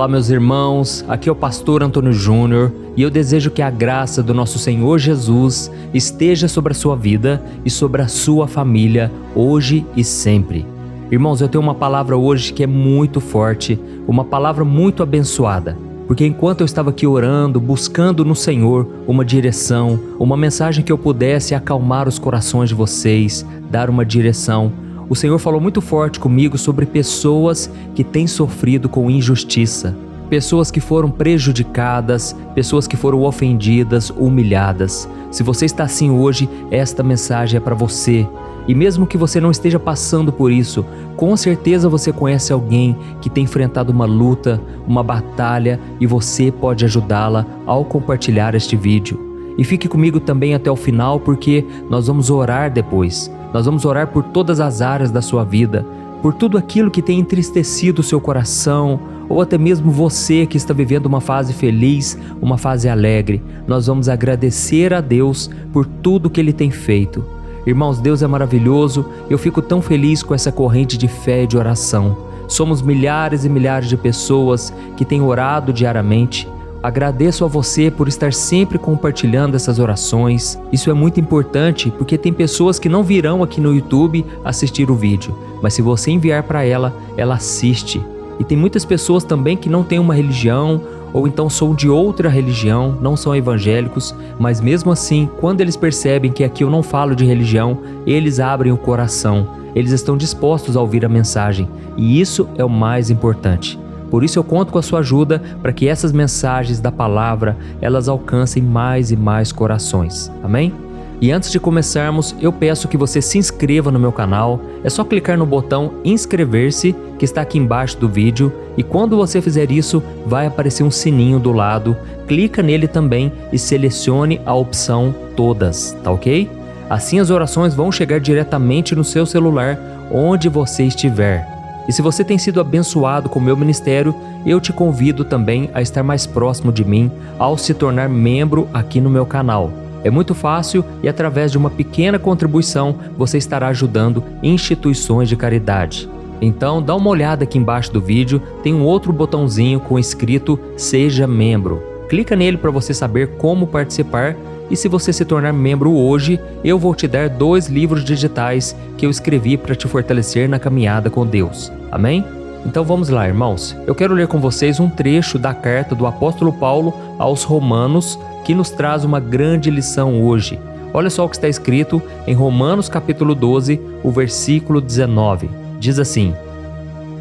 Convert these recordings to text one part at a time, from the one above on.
Olá meus irmãos, aqui é o pastor Antônio Júnior e eu desejo que a graça do nosso Senhor Jesus esteja sobre a sua vida e sobre a sua família hoje e sempre. Irmãos, eu tenho uma palavra hoje que é muito forte, uma palavra muito abençoada, porque enquanto eu estava aqui orando, buscando no Senhor uma direção, uma mensagem que eu pudesse acalmar os corações de vocês, dar uma direção, o Senhor falou muito forte comigo sobre pessoas que têm sofrido com injustiça, pessoas que foram prejudicadas, pessoas que foram ofendidas, humilhadas. Se você está assim hoje, esta mensagem é para você. E mesmo que você não esteja passando por isso, com certeza você conhece alguém que tem enfrentado uma luta, uma batalha e você pode ajudá-la ao compartilhar este vídeo. E fique comigo também até o final porque nós vamos orar depois. Nós vamos orar por todas as áreas da sua vida, por tudo aquilo que tem entristecido o seu coração, ou até mesmo você que está vivendo uma fase feliz, uma fase alegre. Nós vamos agradecer a Deus por tudo que Ele tem feito. Irmãos, Deus é maravilhoso, eu fico tão feliz com essa corrente de fé e de oração. Somos milhares e milhares de pessoas que têm orado diariamente. Agradeço a você por estar sempre compartilhando essas orações. Isso é muito importante porque tem pessoas que não virão aqui no YouTube assistir o vídeo, mas se você enviar para ela, ela assiste. E tem muitas pessoas também que não têm uma religião ou então são de outra religião, não são evangélicos, mas mesmo assim, quando eles percebem que aqui eu não falo de religião, eles abrem o coração, eles estão dispostos a ouvir a mensagem e isso é o mais importante. Por isso eu conto com a sua ajuda para que essas mensagens da palavra, elas alcancem mais e mais corações. Amém? E antes de começarmos, eu peço que você se inscreva no meu canal. É só clicar no botão inscrever-se que está aqui embaixo do vídeo e quando você fizer isso, vai aparecer um sininho do lado. Clica nele também e selecione a opção todas, tá ok? Assim as orações vão chegar diretamente no seu celular, onde você estiver. E se você tem sido abençoado com o meu ministério, eu te convido também a estar mais próximo de mim ao se tornar membro aqui no meu canal. É muito fácil e através de uma pequena contribuição você estará ajudando instituições de caridade. Então dá uma olhada aqui embaixo do vídeo, tem um outro botãozinho com escrito Seja Membro. Clica nele para você saber como participar. E se você se tornar membro hoje, eu vou te dar 2 livros digitais que eu escrevi para te fortalecer na caminhada com Deus. Amém? Então vamos lá, irmãos. Eu quero ler com vocês um trecho da carta do apóstolo Paulo aos Romanos que nos traz uma grande lição hoje. Olha só o que está escrito em Romanos capítulo 12, o versículo 19. Diz assim: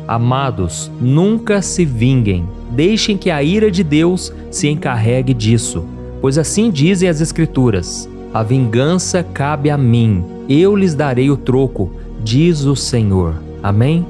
Amados, nunca se vinguem, deixem que a ira de Deus se encarregue disso. Pois assim dizem as Escrituras, a vingança cabe a mim, eu lhes darei o troco, diz o Senhor. Amém?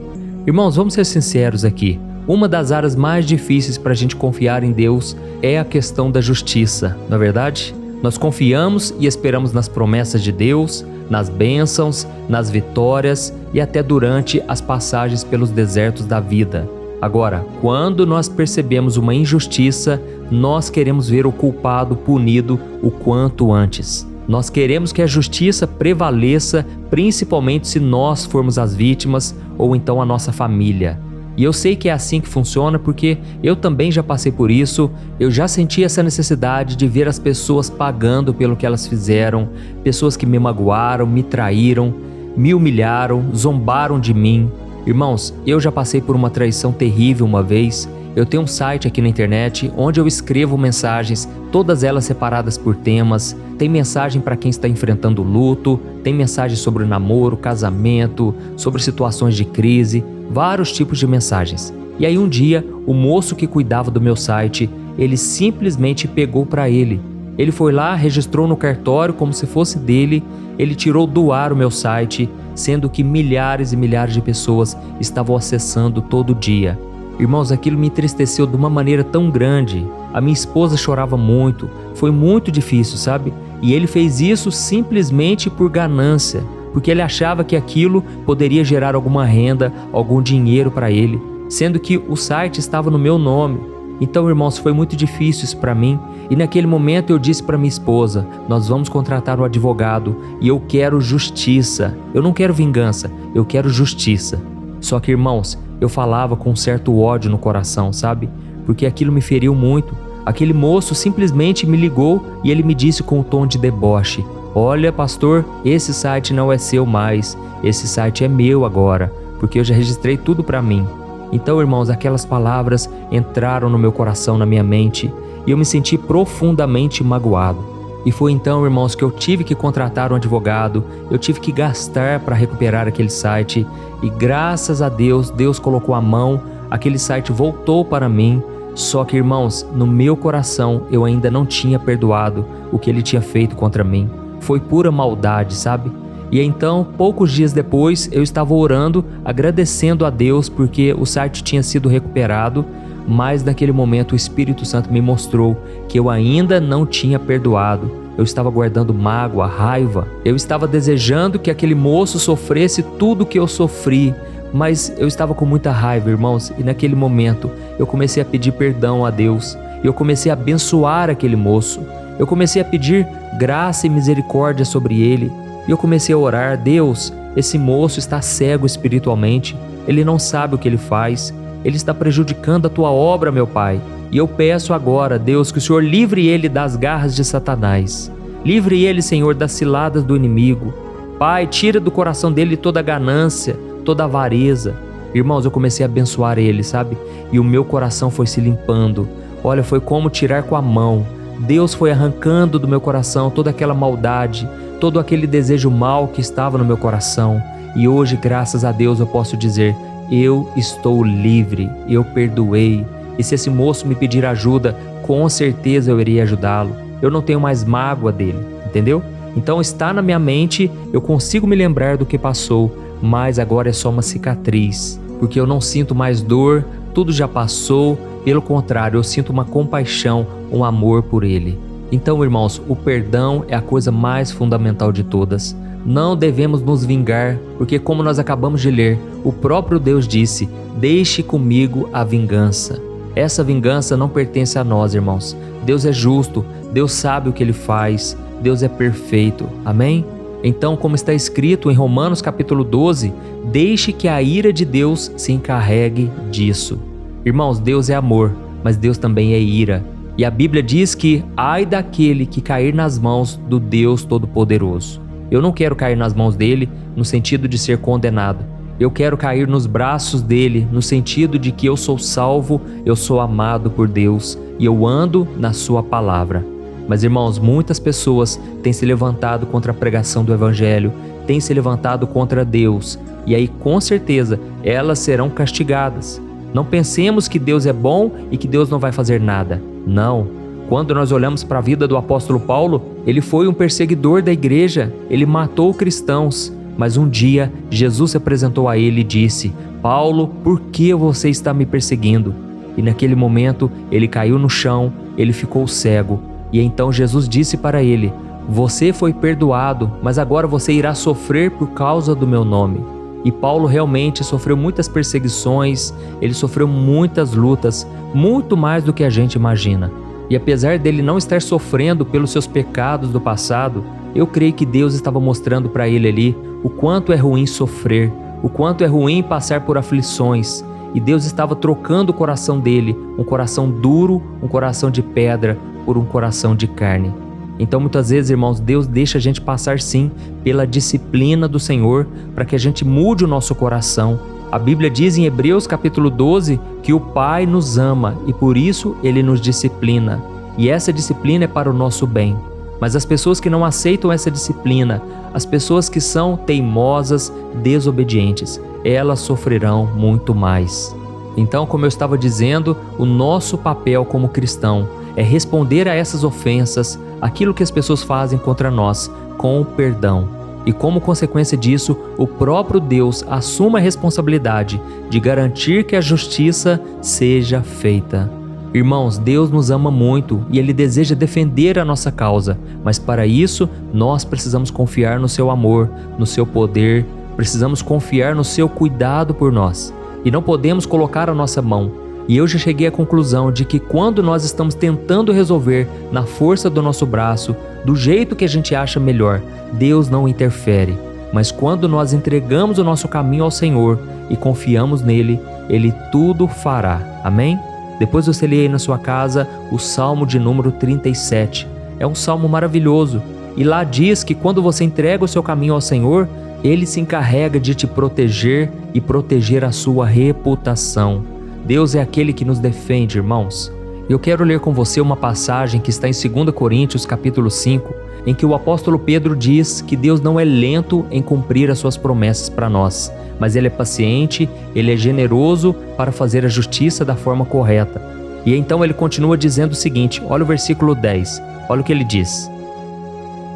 Irmãos, vamos ser sinceros aqui. Uma das áreas mais difíceis para a gente confiar em Deus é a questão da justiça, não é verdade? Nós confiamos e esperamos nas promessas de Deus, nas bênçãos, nas vitórias e até durante as passagens pelos desertos da vida. Agora, quando nós percebemos uma injustiça, nós queremos ver o culpado punido o quanto antes. Nós queremos que a justiça prevaleça, principalmente se nós formos as vítimas ou então a nossa família. E eu sei que é assim que funciona porque eu também já passei por isso, eu já senti essa necessidade de ver as pessoas pagando pelo que elas fizeram, pessoas que me magoaram, me traíram, me humilharam, zombaram de mim. Irmãos, eu já passei por uma traição terrível uma vez. Eu tenho um site aqui na internet onde eu escrevo mensagens, todas elas separadas por temas. Tem mensagem para quem está enfrentando luto, tem mensagem sobre namoro, casamento, sobre situações de crise, vários tipos de mensagens. E aí um dia, o moço que cuidava do meu site, ele simplesmente pegou para ele. Ele foi lá, registrou no cartório como se fosse dele, ele tirou do ar o meu site, sendo que milhares e milhares de pessoas estavam acessando todo dia. Irmãos, aquilo me entristeceu de uma maneira tão grande. A minha esposa chorava muito, foi muito difícil, sabe? E ele fez isso simplesmente por ganância, porque ele achava que aquilo poderia gerar alguma renda, algum dinheiro para ele, sendo que o site estava no meu nome. Então, irmãos, foi muito difícil isso para mim. E naquele momento eu disse para minha esposa, nós vamos contratar um advogado e eu quero justiça. Eu não quero vingança, eu quero justiça. Só que, irmãos, eu falava com um certo ódio no coração, sabe? porque aquilo me feriu muito. Aquele moço simplesmente me ligou e ele me disse com um tom de deboche: olha, pastor, esse site não é seu mais, esse site é meu agora, porque eu já registrei tudo para mim. Então, irmãos, aquelas palavras entraram no meu coração, na minha mente, e eu me senti profundamente magoado. E foi então, irmãos, que eu tive que contratar um advogado, eu tive que gastar para recuperar aquele site, e graças a Deus, Deus colocou a mão, aquele site voltou para mim. Só que, irmãos, no meu coração eu ainda não tinha perdoado o que ele tinha feito contra mim. Foi pura maldade, sabe? E então, poucos dias depois, eu estava orando, agradecendo a Deus porque o site tinha sido recuperado, mas naquele momento o Espírito Santo me mostrou que eu ainda não tinha perdoado. Eu estava guardando mágoa, raiva. Eu estava desejando que aquele moço sofresse tudo o que eu sofri, mas eu estava com muita raiva, irmãos, e naquele momento eu comecei a pedir perdão a Deus. Eu comecei a abençoar aquele moço. Eu comecei a pedir graça e misericórdia sobre ele. E eu comecei a orar: Deus, esse moço está cego espiritualmente. Ele não sabe o que ele faz. Ele está prejudicando a tua obra, meu Pai. E eu peço agora, Deus, que o Senhor livre ele das garras de Satanás. Livre ele, Senhor, das ciladas do inimigo. Pai, tira do coração dele toda a ganância, toda a avareza. Irmãos, eu comecei a abençoar ele, sabe? E o meu coração foi se limpando. Olha, foi como tirar com a mão. Deus foi arrancando do meu coração toda aquela maldade, todo aquele desejo mau que estava no meu coração. E hoje, graças a Deus, eu posso dizer: eu estou livre, eu perdoei. E se esse moço me pedir ajuda, com certeza eu irei ajudá-lo. Eu não tenho mais mágoa dele, entendeu? Então está na minha mente, eu consigo me lembrar do que passou, mas agora é só uma cicatriz, porque eu não sinto mais dor, tudo já passou. Pelo contrário, eu sinto uma compaixão, um amor por ele. Então, irmãos, o perdão é a coisa mais fundamental de todas. Não devemos nos vingar, porque como nós acabamos de ler, o próprio Deus disse: deixe comigo a vingança. Essa vingança não pertence a nós, irmãos. Deus é justo, Deus sabe o que Ele faz, Deus é perfeito. Amém? Então, como está escrito em Romanos capítulo 12, deixe que a ira de Deus se encarregue disso. Irmãos, Deus é amor, mas Deus também é ira. E a Bíblia diz que ai daquele que cair nas mãos do Deus Todo-Poderoso. Eu não quero cair nas mãos dele no sentido de ser condenado. Eu quero cair nos braços dele no sentido de que eu sou salvo, eu sou amado por Deus e eu ando na sua palavra. Mas, irmãos, muitas pessoas têm se levantado contra a pregação do Evangelho, têm se levantado contra Deus, e aí com certeza elas serão castigadas. Não pensemos que Deus é bom e que Deus não vai fazer nada. Não. Quando nós olhamos para a vida do apóstolo Paulo, ele foi um perseguidor da igreja, ele matou cristãos, mas um dia Jesus se apresentou a ele e disse: Paulo, por que você está me perseguindo? E naquele momento ele caiu no chão, ele ficou cego, e então Jesus disse para ele: você foi perdoado, mas agora você irá sofrer por causa do meu nome. E Paulo realmente sofreu muitas perseguições, ele sofreu muitas lutas, muito mais do que a gente imagina. E apesar dele não estar sofrendo pelos seus pecados do passado, eu creio que Deus estava mostrando para ele ali o quanto é ruim sofrer, o quanto é ruim passar por aflições. E Deus estava trocando o coração dele, um coração duro, um coração de pedra, por um coração de carne. Então muitas vezes, irmãos, Deus deixa a gente passar sim pela disciplina do Senhor para que a gente mude o nosso coração. A Bíblia diz em Hebreus capítulo 12 que o Pai nos ama e por isso Ele nos disciplina. E essa disciplina é para o nosso bem. Mas as pessoas que não aceitam essa disciplina, as pessoas que são teimosas, desobedientes, elas sofrerão muito mais. Então, como eu estava dizendo, o nosso papel como cristão é responder a essas ofensas, aquilo que as pessoas fazem contra nós, com o perdão. E como consequência disso, o próprio Deus assume a responsabilidade de garantir que a justiça seja feita. Irmãos, Deus nos ama muito e Ele deseja defender a nossa causa, mas para isso nós precisamos confiar no seu amor, no seu poder, precisamos confiar no seu cuidado por nós. E não podemos colocar a nossa mão. E eu já cheguei à conclusão de que quando nós estamos tentando resolver na força do nosso braço, do jeito que a gente acha melhor, Deus não interfere. Mas quando nós entregamos o nosso caminho ao Senhor e confiamos nele, Ele tudo fará. Amém? Depois você lê aí na sua casa o Salmo de número 37. É um salmo maravilhoso. E lá diz que quando você entrega o seu caminho ao Senhor, Ele se encarrega de te proteger e proteger a sua reputação. Deus é aquele que nos defende, irmãos. Eu quero ler com você uma passagem que está em 2 Coríntios capítulo 5, em que o apóstolo Pedro diz que Deus não é lento em cumprir as suas promessas para nós, mas Ele é paciente, Ele é generoso para fazer a justiça da forma correta. E então ele continua dizendo o seguinte, olha o versículo 10, olha o que ele diz.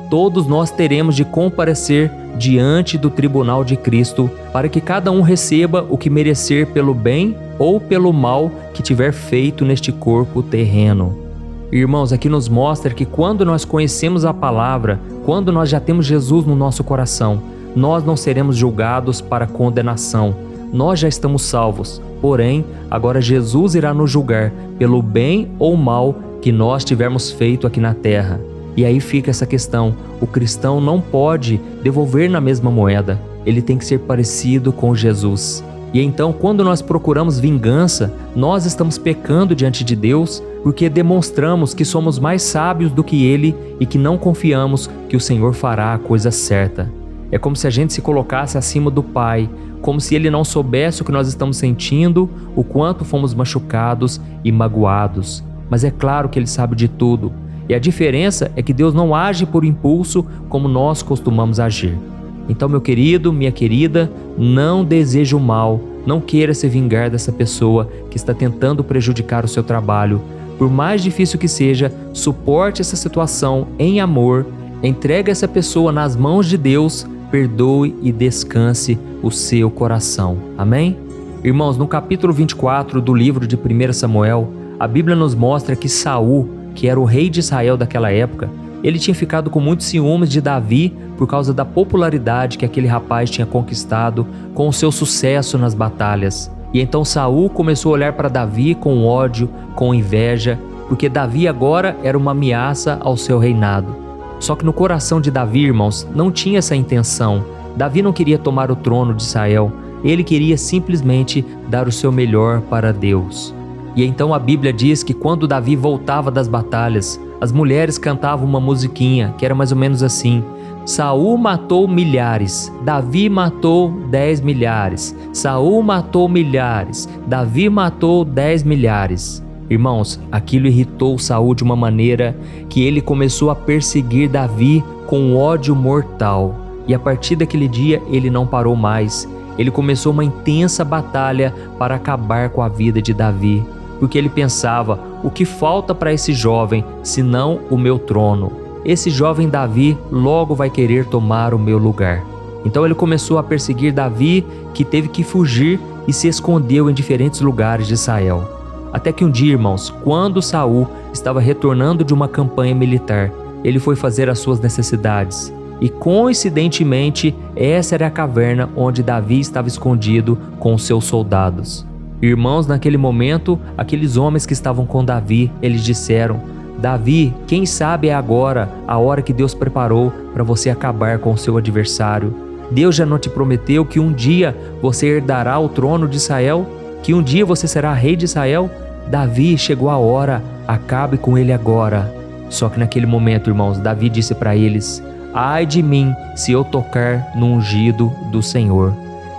Todos nós teremos de comparecer diante do tribunal de Cristo, para que cada um receba o que merecer pelo bem ou pelo mal que tiver feito neste corpo terreno. Irmãos, aqui nos mostra que quando nós conhecemos a palavra, quando nós já temos Jesus no nosso coração, nós não seremos julgados para condenação. Nós já estamos salvos, porém, agora Jesus irá nos julgar pelo bem ou mal que nós tivermos feito aqui na terra. E aí fica essa questão, o cristão não pode devolver na mesma moeda, ele tem que ser parecido com Jesus. E então, quando nós procuramos vingança, nós estamos pecando diante de Deus, porque demonstramos que somos mais sábios do que Ele e que não confiamos que o Senhor fará a coisa certa. É como se a gente se colocasse acima do Pai, como se Ele não soubesse o que nós estamos sentindo, o quanto fomos machucados e magoados. Mas é claro que Ele sabe de tudo. E a diferença é que Deus não age por impulso como nós costumamos agir. Então, meu querido, minha querida, não deseje o mal, não queira se vingar dessa pessoa que está tentando prejudicar o seu trabalho. Por mais difícil que seja, suporte essa situação em amor, entregue essa pessoa nas mãos de Deus, perdoe e descanse o seu coração. Amém? Irmãos, no capítulo 24 do livro de 1 Samuel, a Bíblia nos mostra que Saul, que era o rei de Israel daquela época, ele tinha ficado com muitos ciúmes de Davi por causa da popularidade que aquele rapaz tinha conquistado com o seu sucesso nas batalhas. E então Saul começou a olhar para Davi com ódio, com inveja, porque Davi agora era uma ameaça ao seu reinado. Só que no coração de Davi, irmãos, não tinha essa intenção. Davi não queria tomar o trono de Israel, ele queria simplesmente dar o seu melhor para Deus. E então a Bíblia diz que quando Davi voltava das batalhas, as mulheres cantavam uma musiquinha que era mais ou menos assim: Saul matou milhares, Davi matou 10 milhares. Saul matou milhares, Davi matou 10 milhares. Irmãos, aquilo irritou Saul de uma maneira que ele começou a perseguir Davi com ódio mortal. E a partir daquele dia ele não parou mais. Ele começou uma intensa batalha para acabar com a vida de Davi, porque ele pensava: o que falta para esse jovem, senão o meu trono? Esse jovem Davi logo vai querer tomar o meu lugar. Então ele começou a perseguir Davi, que teve que fugir e se escondeu em diferentes lugares de Israel. Até que um dia, irmãos, quando Saul estava retornando de uma campanha militar, ele foi fazer as suas necessidades. E coincidentemente, essa era a caverna onde Davi estava escondido com os seus soldados. Irmãos, naquele momento, aqueles homens que estavam com Davi, eles disseram: Davi, quem sabe é agora a hora que Deus preparou para você acabar com o seu adversário. Deus já não te prometeu que um dia você herdará o trono de Israel? Que um dia você será rei de Israel? Davi, chegou a hora, acabe com ele agora. Só que naquele momento, irmãos, Davi disse para eles: ai de mim se eu tocar no ungido do Senhor.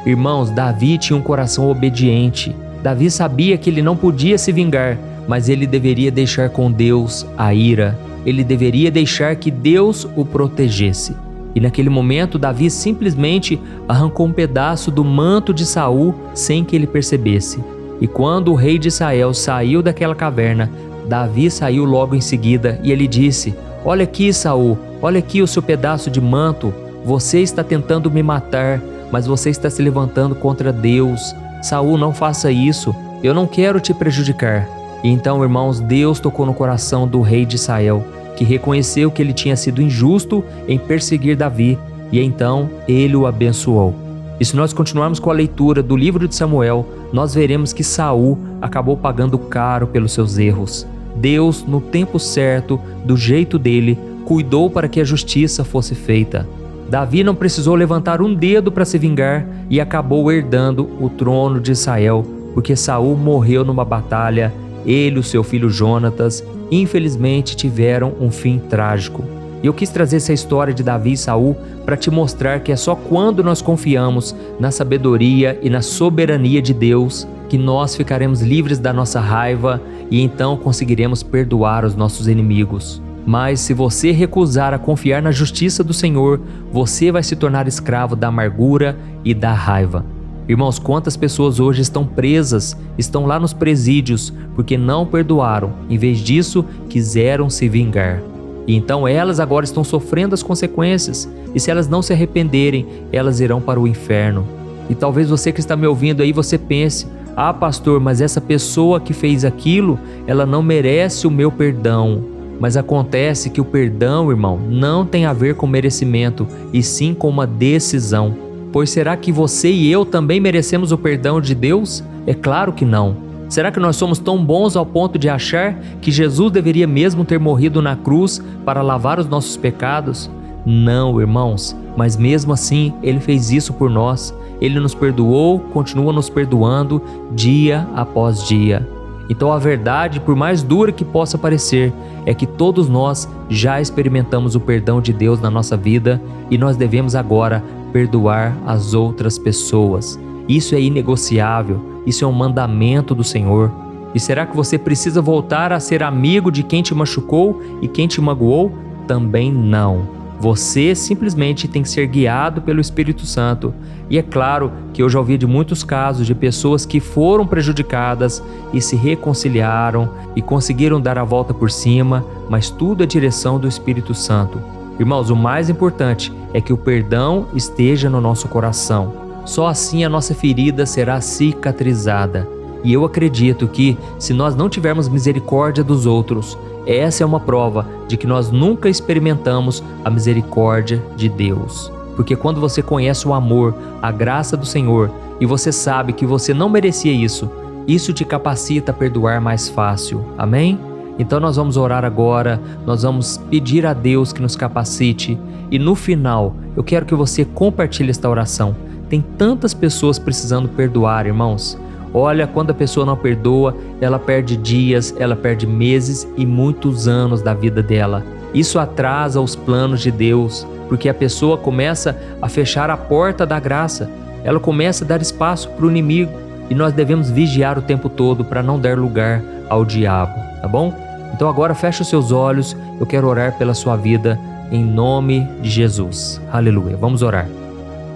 Irmãos, Davi tinha um coração obediente. Davi sabia que ele não podia se vingar, mas ele deveria deixar com Deus a ira. Ele deveria deixar que Deus o protegesse. E naquele momento, Davi simplesmente arrancou um pedaço do manto de Saul sem que ele percebesse. E quando o rei de Israel saiu daquela caverna, Davi saiu logo em seguida e ele disse: olha aqui, Saul, olha aqui o seu pedaço de manto. Você está tentando me matar, mas você está se levantando contra Deus. Saul, não faça isso, eu não quero te prejudicar. E então, irmãos, Deus tocou no coração do rei de Israel, que reconheceu que ele tinha sido injusto em perseguir Davi, e então ele o abençoou. E se nós continuarmos com a leitura do livro de Samuel, nós veremos que Saul acabou pagando caro pelos seus erros. Deus, no tempo certo, do jeito dele, cuidou para que a justiça fosse feita. Davi não precisou levantar um dedo para se vingar e acabou herdando o trono de Israel, porque Saul morreu numa batalha ele e o seu filho Jonatas, infelizmente tiveram um fim trágico. E eu quis trazer essa história de Davi e Saul para te mostrar que é só quando nós confiamos na sabedoria e na soberania de Deus que nós ficaremos livres da nossa raiva e então conseguiremos perdoar os nossos inimigos. Mas se você recusar a confiar na justiça do Senhor, você vai se tornar escravo da amargura e da raiva. Irmãos, quantas pessoas hoje estão presas, estão lá nos presídios porque não perdoaram, em vez disso quiseram se vingar. E então elas agora estão sofrendo as consequências, e se elas não se arrependerem, elas irão para o inferno. E talvez você que está me ouvindo aí, você pense: ah, pastor, mas essa pessoa que fez aquilo, ela não merece o meu perdão. Mas acontece que o perdão, irmão, não tem a ver com merecimento, e sim com uma decisão. Pois será que você e eu também merecemos o perdão de Deus? É claro que não. Será que nós somos tão bons ao ponto de achar que Jesus deveria mesmo ter morrido na cruz para lavar os nossos pecados? Não, irmãos, mas mesmo assim Ele fez isso por nós. Ele nos perdoou, continua nos perdoando dia após dia. Então a verdade, por mais dura que possa parecer, é que todos nós já experimentamos o perdão de Deus na nossa vida e nós devemos agora perdoar as outras pessoas. Isso é inegociável, isso é um mandamento do Senhor. E será que você precisa voltar a ser amigo de quem te machucou e quem te magoou? Também não. Você simplesmente tem que ser guiado pelo Espírito Santo. E é claro que eu já ouvi de muitos casos de pessoas que foram prejudicadas e se reconciliaram e conseguiram dar a volta por cima, mas tudo é direção do Espírito Santo. Irmãos, o mais importante é que o perdão esteja no nosso coração. Só assim a nossa ferida será cicatrizada. E eu acredito que, se nós não tivermos misericórdia dos outros, essa é uma prova de que nós nunca experimentamos a misericórdia de Deus. Porque quando você conhece o amor, a graça do Senhor, e você sabe que você não merecia isso, isso te capacita a perdoar mais fácil. Amém? Então nós vamos orar agora, nós vamos pedir a Deus que nos capacite. E no final, eu quero que você compartilhe esta oração. Tem tantas pessoas precisando perdoar, irmãos. Olha, quando a pessoa não perdoa, ela perde dias, ela perde meses e muitos anos da vida dela. Isso atrasa os planos de Deus, porque a pessoa começa a fechar a porta da graça. Ela começa a dar espaço para o inimigo. E nós devemos vigiar o tempo todo para não dar lugar ao diabo, tá bom? Então agora fecha os seus olhos, eu quero orar pela sua vida em nome de Jesus. Aleluia, vamos orar.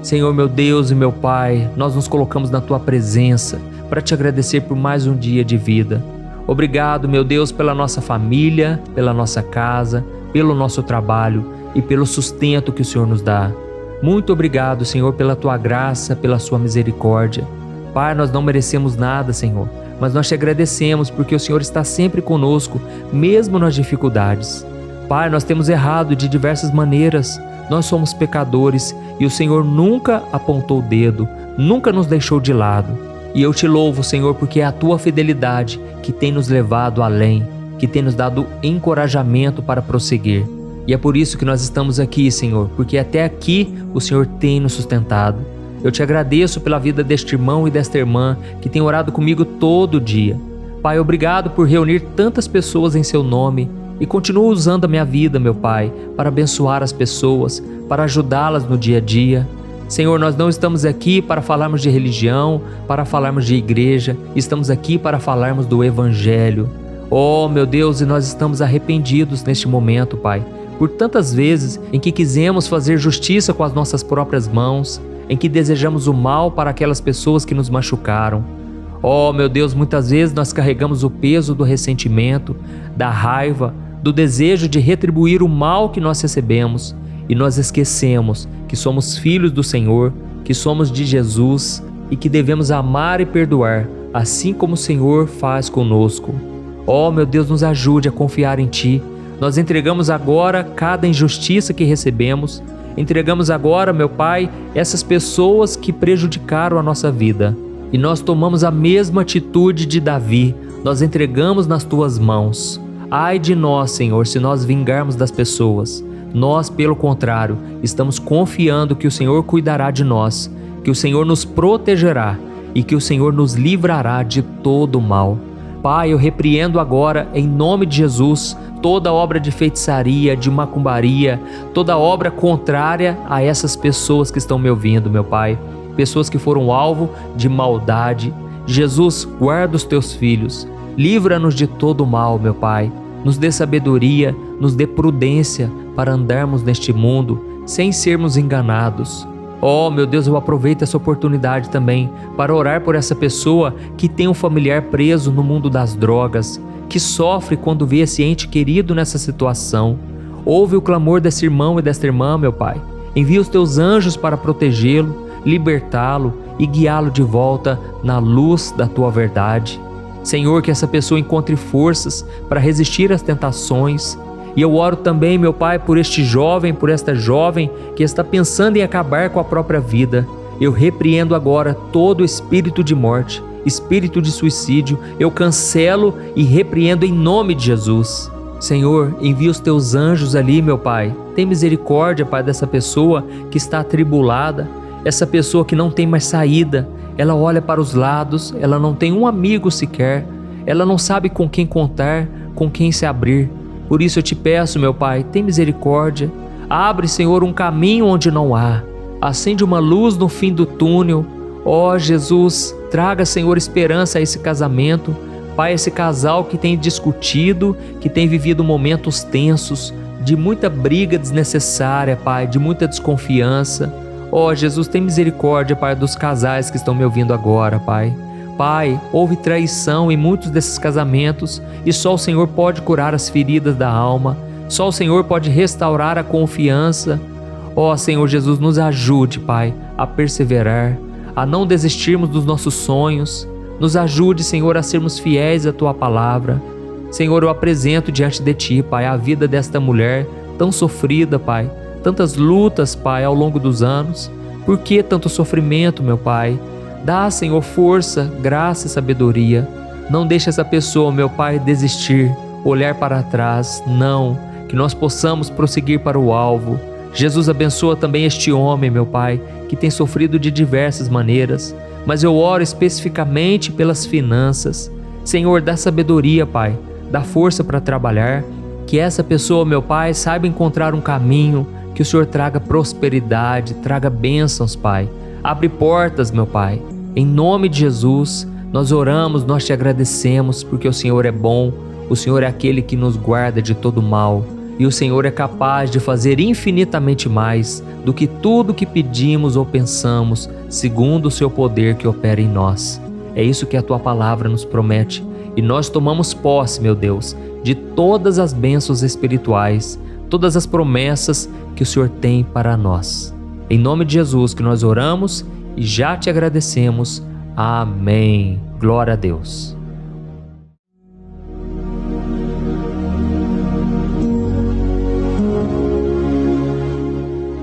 Senhor, meu Deus e meu Pai, nós nos colocamos na Tua presença para Te agradecer por mais um dia de vida. Obrigado, meu Deus, pela nossa família, pela nossa casa, pelo nosso trabalho e pelo sustento que o Senhor nos dá. Muito obrigado, Senhor, pela Tua graça, pela Sua misericórdia. Pai, nós não merecemos nada, Senhor, mas nós Te agradecemos porque o Senhor está sempre conosco, mesmo nas dificuldades. Pai, nós temos errado de diversas maneiras. Nós somos pecadores e o Senhor nunca apontou o dedo, nunca nos deixou de lado. E eu Te louvo, Senhor, porque é a Tua fidelidade que tem nos levado além, que tem nos dado encorajamento para prosseguir. E é por isso que nós estamos aqui, Senhor, porque até aqui o Senhor tem nos sustentado. Eu Te agradeço pela vida deste irmão e desta irmã que tem orado comigo todo dia. Pai, obrigado por reunir tantas pessoas em Seu nome. E continua usando a minha vida, meu Pai, para abençoar as pessoas, para ajudá-las no dia a dia. Senhor, nós não estamos aqui para falarmos de religião, para falarmos de igreja, estamos aqui para falarmos do Evangelho. Oh, meu Deus, e nós estamos arrependidos neste momento, Pai, por tantas vezes em que quisemos fazer justiça com as nossas próprias mãos, em que desejamos o mal para aquelas pessoas que nos machucaram. Oh, meu Deus, muitas vezes nós carregamos o peso do ressentimento, da raiva, do desejo de retribuir o mal que nós recebemos e nós esquecemos que somos filhos do Senhor, que somos de Jesus e que devemos amar e perdoar, assim como o Senhor faz conosco. Oh, meu Deus, nos ajude a confiar em Ti. Nós entregamos agora cada injustiça que recebemos, entregamos agora, meu Pai, essas pessoas que prejudicaram a nossa vida. E nós tomamos a mesma atitude de Davi, nós entregamos nas Tuas mãos. Ai de nós, Senhor, se nós vingarmos das pessoas. Nós, pelo contrário, estamos confiando que o Senhor cuidará de nós, que o Senhor nos protegerá e que o Senhor nos livrará de todo o mal. Pai, eu repreendo agora, em nome de Jesus, toda obra de feitiçaria, de macumbaria, toda obra contrária a essas pessoas que estão me ouvindo, meu Pai. Pessoas que foram alvo de maldade. Jesus, guarda os teus filhos. Livra-nos de todo mal, meu Pai. Nos dê sabedoria, nos dê prudência para andarmos neste mundo sem sermos enganados. Oh, meu Deus, eu aproveito essa oportunidade também para orar por essa pessoa que tem um familiar preso no mundo das drogas, que sofre quando vê esse ente querido nessa situação. Ouve o clamor desse irmão e desta irmã, meu Pai. Envia os teus anjos para protegê-lo, libertá-lo e guiá-lo de volta na luz da tua verdade. Senhor, que essa pessoa encontre forças para resistir às tentações. E eu oro também, meu Pai, por este jovem, por esta jovem que está pensando em acabar com a própria vida. Eu repreendo agora todo espírito de morte, espírito de suicídio. Eu cancelo e repreendo em nome de Jesus. Senhor, envia os teus anjos ali, meu Pai. Tem misericórdia, Pai, dessa pessoa que está atribulada, essa pessoa que não tem mais saída. Ela olha para os lados, ela não tem um amigo sequer, ela não sabe com quem contar, com quem se abrir. Por isso eu te peço, meu Pai, tem misericórdia. Abre, Senhor, um caminho onde não há. Acende uma luz no fim do túnel. Ó Jesus, traga, Senhor, esperança a esse casamento. Pai, esse casal que tem discutido, que tem vivido momentos tensos, de muita briga desnecessária, Pai, de muita desconfiança. Ó Jesus, tem misericórdia, Pai, dos casais que estão me ouvindo agora, Pai. Pai, houve traição em muitos desses casamentos e só o Senhor pode curar as feridas da alma. Só o Senhor pode restaurar a confiança. Ó Senhor Jesus, nos ajude, Pai, a perseverar, a não desistirmos dos nossos sonhos. Nos ajude, Senhor, a sermos fiéis à Tua palavra. Senhor, eu apresento diante de Ti, Pai, a vida desta mulher tão sofrida, Pai. Tantas lutas, Pai, ao longo dos anos. Por que tanto sofrimento, meu Pai? Dá, Senhor, força, graça e sabedoria. Não deixe essa pessoa, meu Pai, desistir, olhar para trás. Não, que nós possamos prosseguir para o alvo. Jesus, abençoa também este homem, meu Pai, que tem sofrido de diversas maneiras. Mas eu oro especificamente pelas finanças. Senhor, dá sabedoria, Pai. Dá força para trabalhar. Que essa pessoa, meu Pai, saiba encontrar um caminho. Que o Senhor traga prosperidade, traga bênçãos, Pai. Abre portas, meu Pai. Em nome de Jesus, nós oramos, nós te agradecemos, porque o Senhor é bom, o Senhor é aquele que nos guarda de todo mal, e o Senhor é capaz de fazer infinitamente mais do que tudo que pedimos ou pensamos, segundo o seu poder que opera em nós. É isso que a tua palavra nos promete, e nós tomamos posse, meu Deus, de todas as bênçãos espirituais, todas as promessas que o Senhor tem para nós. Em nome de Jesus que nós oramos e já te agradecemos. Amém. Glória a Deus.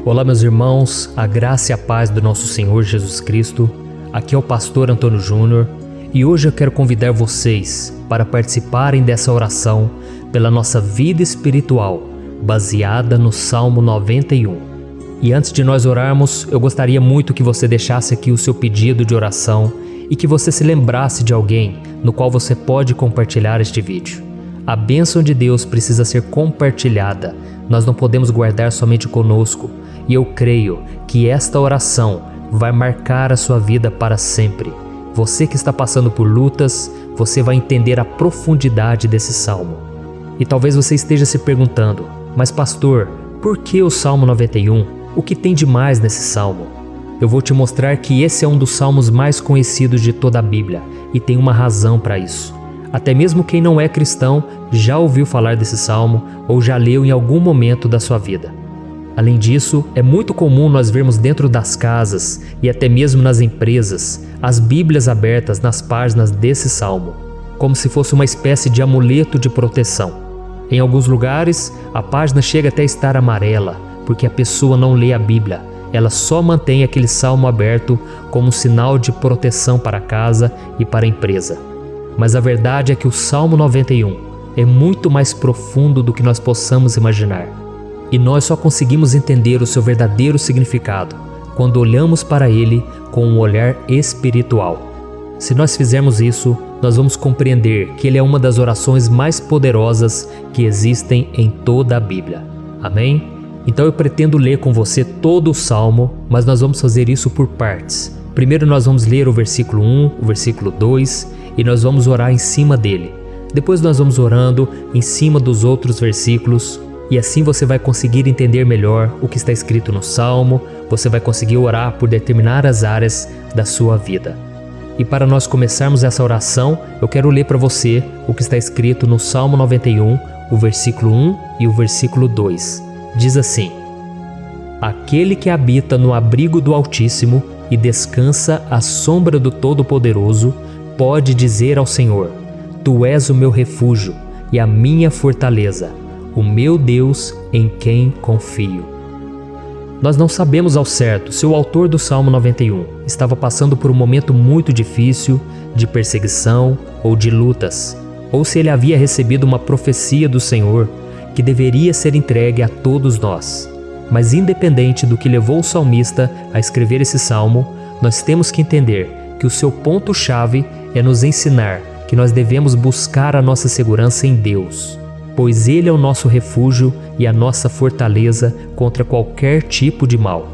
Olá, meus irmãos, a graça e a paz do nosso Senhor Jesus Cristo. Aqui é o pastor Antônio Júnior e hoje eu quero convidar vocês para participarem dessa oração pela nossa vida espiritual, baseada no Salmo 91. E antes de nós orarmos, eu gostaria muito que você deixasse aqui o seu pedido de oração e que você se lembrasse de alguém no qual você pode compartilhar este vídeo. A bênção de Deus precisa ser compartilhada, nós não podemos guardar somente conosco, e eu creio que esta oração vai marcar a sua vida para sempre. Você que está passando por lutas, você vai entender a profundidade desse salmo. E talvez você esteja se perguntando, mas pastor, por que o Salmo 91? O que tem de mais nesse salmo? Eu vou te mostrar que esse é um dos salmos mais conhecidos de toda a Bíblia e tem uma razão para isso. Até mesmo quem não é cristão já ouviu falar desse salmo ou já leu em algum momento da sua vida. Além disso, é muito comum nós vermos dentro das casas e até mesmo nas empresas as Bíblias abertas nas páginas desse salmo, como se fosse uma espécie de amuleto de proteção. Em alguns lugares, a página chega até a estar amarela, porque a pessoa não lê a Bíblia, ela só mantém aquele salmo aberto como um sinal de proteção para a casa e para a empresa. Mas a verdade é que o Salmo 91 é muito mais profundo do que nós possamos imaginar. E nós só conseguimos entender o seu verdadeiro significado quando olhamos para ele com um olhar espiritual. Se nós fizermos isso, nós vamos compreender que ele é uma das orações mais poderosas que existem em toda a Bíblia. Amém? Então eu pretendo ler com você todo o Salmo, mas nós vamos fazer isso por partes. Primeiro nós vamos ler o versículo 1, o versículo 2 e nós vamos orar em cima dele. Depois nós vamos orando em cima dos outros versículos e assim você vai conseguir entender melhor o que está escrito no Salmo, você vai conseguir orar por determinadas áreas da sua vida. E para nós começarmos essa oração, eu quero ler para você o que está escrito no Salmo 91, o versículo 1 e o versículo 2. Diz assim: Aquele que habita no abrigo do Altíssimo e descansa à sombra do Todo-Poderoso, pode dizer ao Senhor: Tu és o meu refúgio e a minha fortaleza, o meu Deus em quem confio. Nós não sabemos ao certo se o autor do Salmo 91 estava passando por um momento muito difícil, de perseguição ou de lutas, ou se ele havia recebido uma profecia do Senhor que deveria ser entregue a todos nós. Mas independente do que levou o salmista a escrever esse salmo, nós temos que entender que o seu ponto-chave é nos ensinar que nós devemos buscar a nossa segurança em Deus, pois Ele é o nosso refúgio e a nossa fortaleza contra qualquer tipo de mal.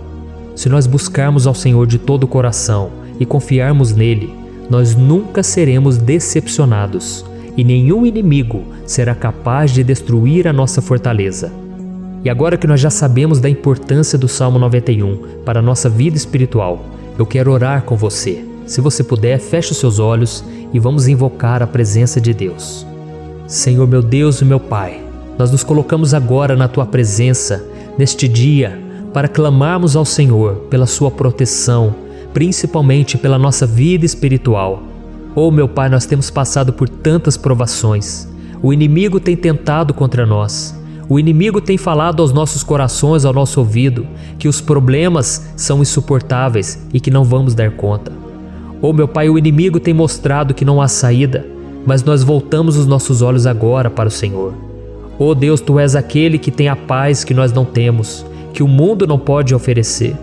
Se nós buscarmos ao Senhor de todo o coração e confiarmos nele, nós nunca seremos decepcionados e nenhum inimigo será capaz de destruir a nossa fortaleza. E agora que nós já sabemos da importância do Salmo 91 para a nossa vida espiritual, eu quero orar com você. Se você puder, feche os seus olhos e vamos invocar a presença de Deus. Senhor meu Deus e meu Pai, nós nos colocamos agora na Tua presença, neste dia, para clamarmos ao Senhor pela Sua proteção, principalmente pela nossa vida espiritual. Oh meu Pai, nós temos passado por tantas provações. O inimigo tem tentado contra nós. O inimigo tem falado aos nossos corações, ao nosso ouvido, que os problemas são insuportáveis e que não vamos dar conta. Oh meu Pai, o inimigo tem mostrado que não há saída, mas nós voltamos os nossos olhos agora para o Senhor. Oh Deus, Tu és aquele que tem a paz que nós não temos, que o mundo não pode oferecer.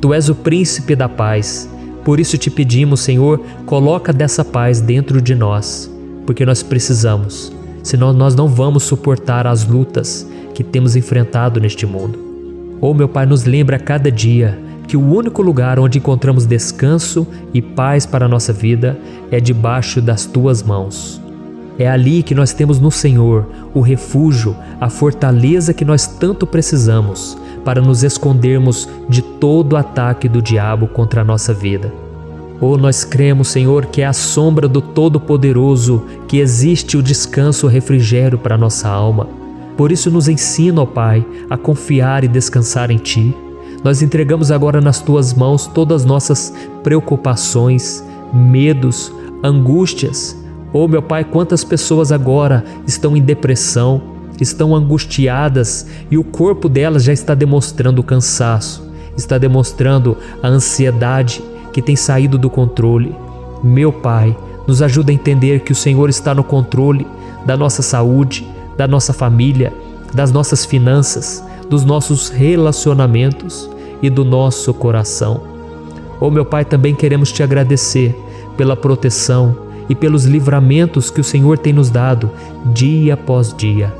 Tu és o príncipe da paz. Por isso te pedimos, Senhor, coloca dessa paz dentro de nós, porque nós precisamos, senão nós não vamos suportar as lutas que temos enfrentado neste mundo. Oh meu Pai, nos lembra a cada dia que o único lugar onde encontramos descanso e paz para a nossa vida é debaixo das Tuas mãos. É ali que nós temos no Senhor o refúgio, a fortaleza que nós tanto precisamos para nos escondermos de todo ataque do diabo contra a nossa vida. Oh, nós cremos, Senhor, que é à sombra do Todo-Poderoso que existe o descanso, o refrigério para a nossa alma. Por isso nos ensina, ó Pai, a confiar e descansar em Ti. Nós entregamos agora nas Tuas mãos todas as nossas preocupações, medos, angústias. Oh meu Pai, quantas pessoas agora estão em depressão, estão angustiadas e o corpo delas já está demonstrando o cansaço, está demonstrando a ansiedade que tem saído do controle. Meu Pai, nos ajuda a entender que o Senhor está no controle da nossa saúde, da nossa família, das nossas finanças, dos nossos relacionamentos e do nosso coração. Oh meu Pai, também queremos Te agradecer pela proteção e pelos livramentos que o Senhor tem nos dado dia após dia.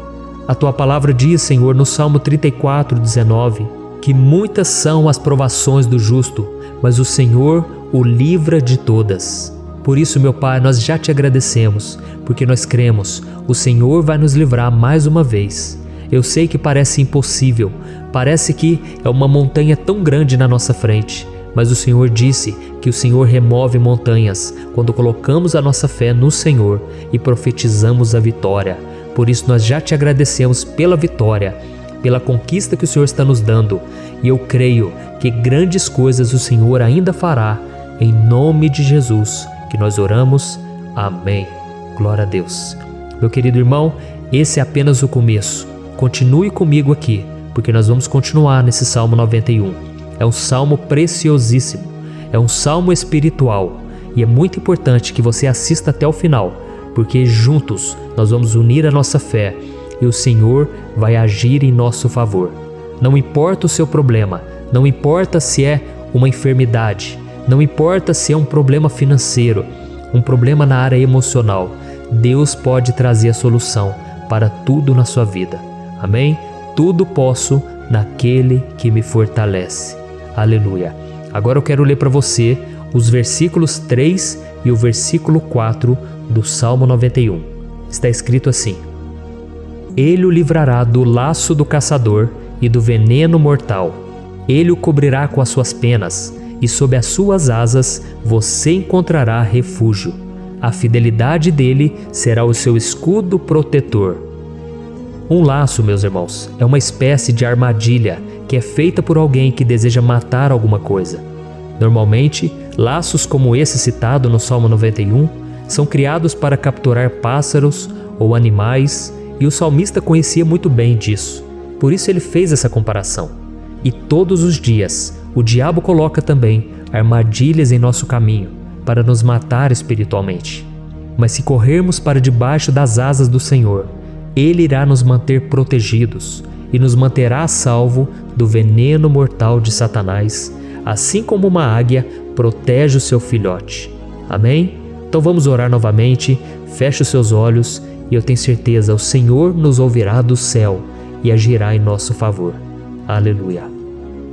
A Tua palavra diz, Senhor, no Salmo 34:19, que muitas são as provações do justo, mas o Senhor o livra de todas. Por isso, meu Pai, nós já Te agradecemos, porque nós cremos, o Senhor vai nos livrar mais uma vez. Eu sei que parece impossível, parece que é uma montanha tão grande na nossa frente, mas o Senhor disse que o Senhor remove montanhas quando colocamos a nossa fé no Senhor e profetizamos a vitória. Por isso nós já Te agradecemos pela vitória, pela conquista que o Senhor está nos dando, e eu creio que grandes coisas o Senhor ainda fará, em nome de Jesus, que nós oramos. Amém. Glória a Deus. Meu querido irmão, esse é apenas o começo. Continue comigo aqui, porque nós vamos continuar nesse Salmo 91. É um salmo preciosíssimo, é um salmo espiritual, e é muito importante que você assista até o final, porque juntos nós vamos unir a nossa fé e o Senhor vai agir em nosso favor. Não importa o seu problema, não importa se é uma enfermidade, não importa se é um problema financeiro, um problema na área emocional, Deus pode trazer a solução para tudo na sua vida. Amém? Tudo posso naquele que me fortalece. Aleluia. Agora eu quero ler para você os versículos 3 e o versículo 4 do Salmo 91. Está escrito assim: Ele o livrará do laço do caçador e do veneno mortal. Ele o cobrirá com as suas penas, e sob as suas asas você encontrará refúgio. A fidelidade dele será o seu escudo protetor. Um laço, meus irmãos, é uma espécie de armadilha que é feita por alguém que deseja matar alguma coisa. Normalmente, laços como esse citado no Salmo 91 são criados para capturar pássaros ou animais, e o salmista conhecia muito bem disso. Por isso ele fez essa comparação. E todos os dias, o diabo coloca também armadilhas em nosso caminho para nos matar espiritualmente. Mas se corrermos para debaixo das asas do Senhor, Ele irá nos manter protegidos e nos manterá a salvo do veneno mortal de Satanás, assim como uma águia protege o seu filhote. Amém? Então vamos orar novamente, feche os seus olhos e eu tenho certeza, o Senhor nos ouvirá do céu e agirá em nosso favor. Aleluia.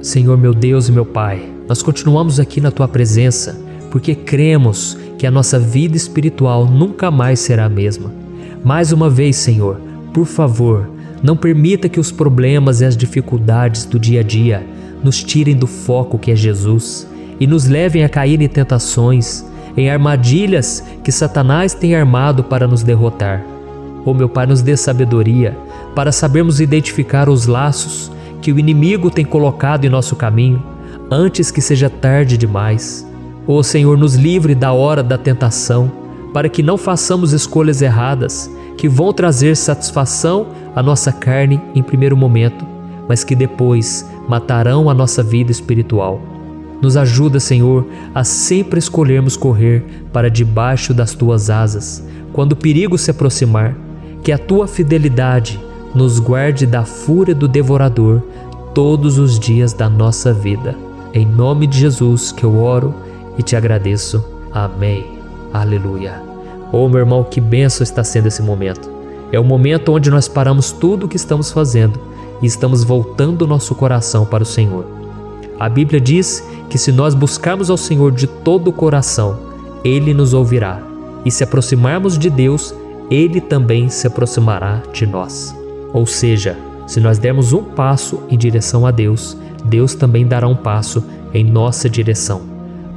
Senhor, meu Deus e meu Pai, nós continuamos aqui na Tua presença porque cremos que a nossa vida espiritual nunca mais será a mesma. Mais uma vez, Senhor, por favor, não permita que os problemas e as dificuldades do dia a dia nos tirem do foco que é Jesus e nos levem a cair em tentações, em armadilhas que Satanás tem armado para nos derrotar. Oh, meu Pai, nos dê sabedoria para sabermos identificar os laços que o inimigo tem colocado em nosso caminho antes que seja tarde demais. Oh, Senhor, nos livre da hora da tentação, para que não façamos escolhas erradas que vão trazer satisfação à nossa carne em primeiro momento, mas que depois matarão a nossa vida espiritual. Nos ajuda, Senhor, a sempre escolhermos correr para debaixo das Tuas asas, quando o perigo se aproximar. Que a Tua fidelidade nos guarde da fúria do devorador todos os dias da nossa vida. Em nome de Jesus que eu oro e te agradeço. Amém. Aleluia. Oh, meu irmão, que bênção está sendo esse momento. É o momento onde nós paramos tudo o que estamos fazendo e estamos voltando o nosso coração para o Senhor. A Bíblia diz que se nós buscarmos ao Senhor de todo o coração, Ele nos ouvirá. E se aproximarmos de Deus, Ele também se aproximará de nós. Ou seja, se nós dermos um passo em direção a Deus, Deus também dará um passo em nossa direção.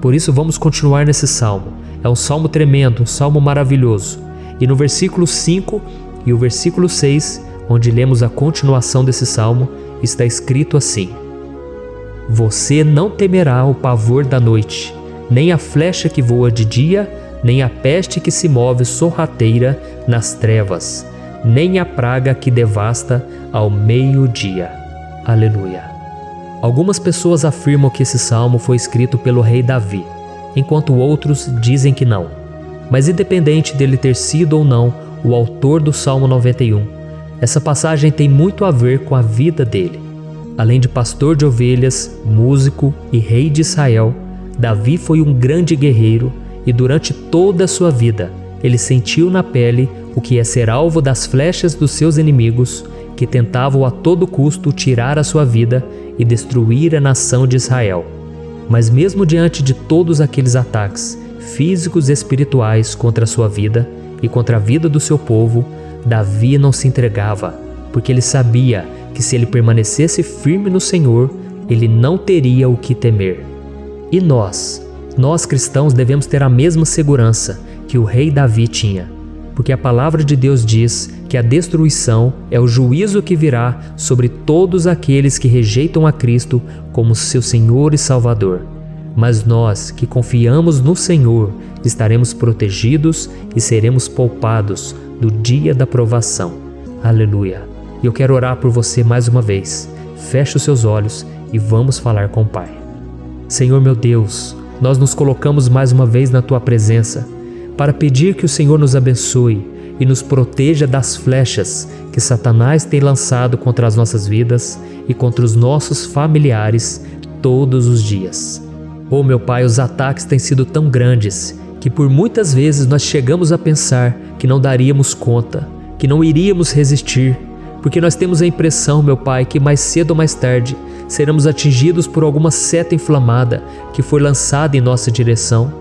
Por isso vamos continuar nesse salmo. É um salmo tremendo, um salmo maravilhoso. E no versículo 5 e o versículo 6, onde lemos a continuação desse salmo, está escrito assim: Você não temerá o pavor da noite, nem a flecha que voa de dia, nem a peste que se move sorrateira nas trevas, nem a praga que devasta ao meio-dia. Aleluia. Algumas pessoas afirmam que esse salmo foi escrito pelo rei Davi, enquanto outros dizem que não. Mas independente dele ter sido ou não o autor do Salmo 91, essa passagem tem muito a ver com a vida dele. Além de pastor de ovelhas, músico e rei de Israel, Davi foi um grande guerreiro e durante toda a sua vida ele sentiu na pele o que é ser alvo das flechas dos seus inimigos, que tentavam a todo custo tirar a sua vida e destruir a nação de Israel. Mas mesmo diante de todos aqueles ataques físicos e espirituais contra a sua vida e contra a vida do seu povo, Davi não se entregava, porque ele sabia que se ele permanecesse firme no Senhor, ele não teria o que temer. E nós cristãos devemos ter a mesma segurança que o rei Davi tinha, porque a palavra de Deus diz que a destruição é o juízo que virá sobre todos aqueles que rejeitam a Cristo como seu Senhor e Salvador. Mas nós que confiamos no Senhor estaremos protegidos e seremos poupados do dia da provação. Aleluia. E eu quero orar por você mais uma vez. Feche os seus olhos e vamos falar com o Pai. Senhor meu Deus, nós nos colocamos mais uma vez na Tua presença para pedir que o Senhor nos abençoe e nos proteja das flechas que Satanás tem lançado contra as nossas vidas e contra os nossos familiares todos os dias. Oh meu Pai, os ataques têm sido tão grandes que por muitas vezes nós chegamos a pensar que não daríamos conta, que não iríamos resistir, porque nós temos a impressão, meu Pai, que mais cedo ou mais tarde seremos atingidos por alguma seta inflamada que foi lançada em nossa direção.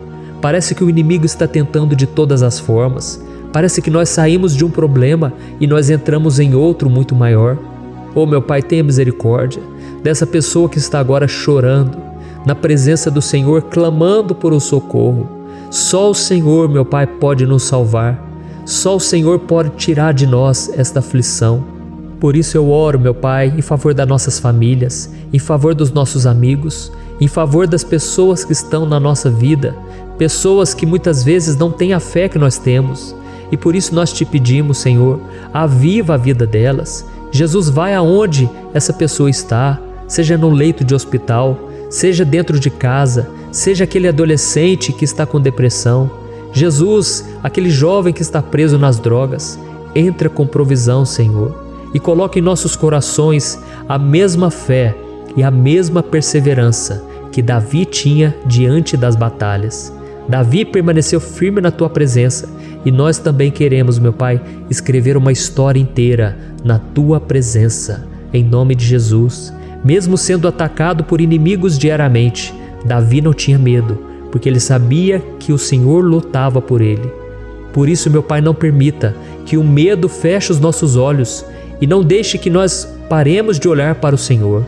Parece que o inimigo está tentando de todas as formas. Parece que nós saímos de um problema e nós entramos em outro muito maior. Oh, meu Pai, tenha misericórdia dessa pessoa que está agora chorando, na presença do Senhor, clamando por um socorro. Só o Senhor, meu Pai, pode nos salvar. Só o Senhor pode tirar de nós esta aflição. Por isso eu oro, meu Pai, em favor das nossas famílias, em favor dos nossos amigos, em favor das pessoas que estão na nossa vida, pessoas que muitas vezes não têm a fé que nós temos. E por isso nós te pedimos, Senhor, aviva a vida delas. Jesus, vai aonde essa pessoa está, seja no leito de hospital, seja dentro de casa, seja aquele adolescente que está com depressão. Jesus, aquele jovem que está preso nas drogas, entra com provisão, Senhor, e coloca em nossos corações a mesma fé e a mesma perseverança que Davi tinha diante das batalhas. Davi permaneceu firme na tua presença e nós também queremos, meu Pai, escrever uma história inteira na tua presença, em nome de Jesus. Mesmo sendo atacado por inimigos diariamente, Davi não tinha medo, porque ele sabia que o Senhor lutava por ele. Por isso, meu Pai, não permita que o medo feche os nossos olhos e não deixe que nós paremos de olhar para o Senhor.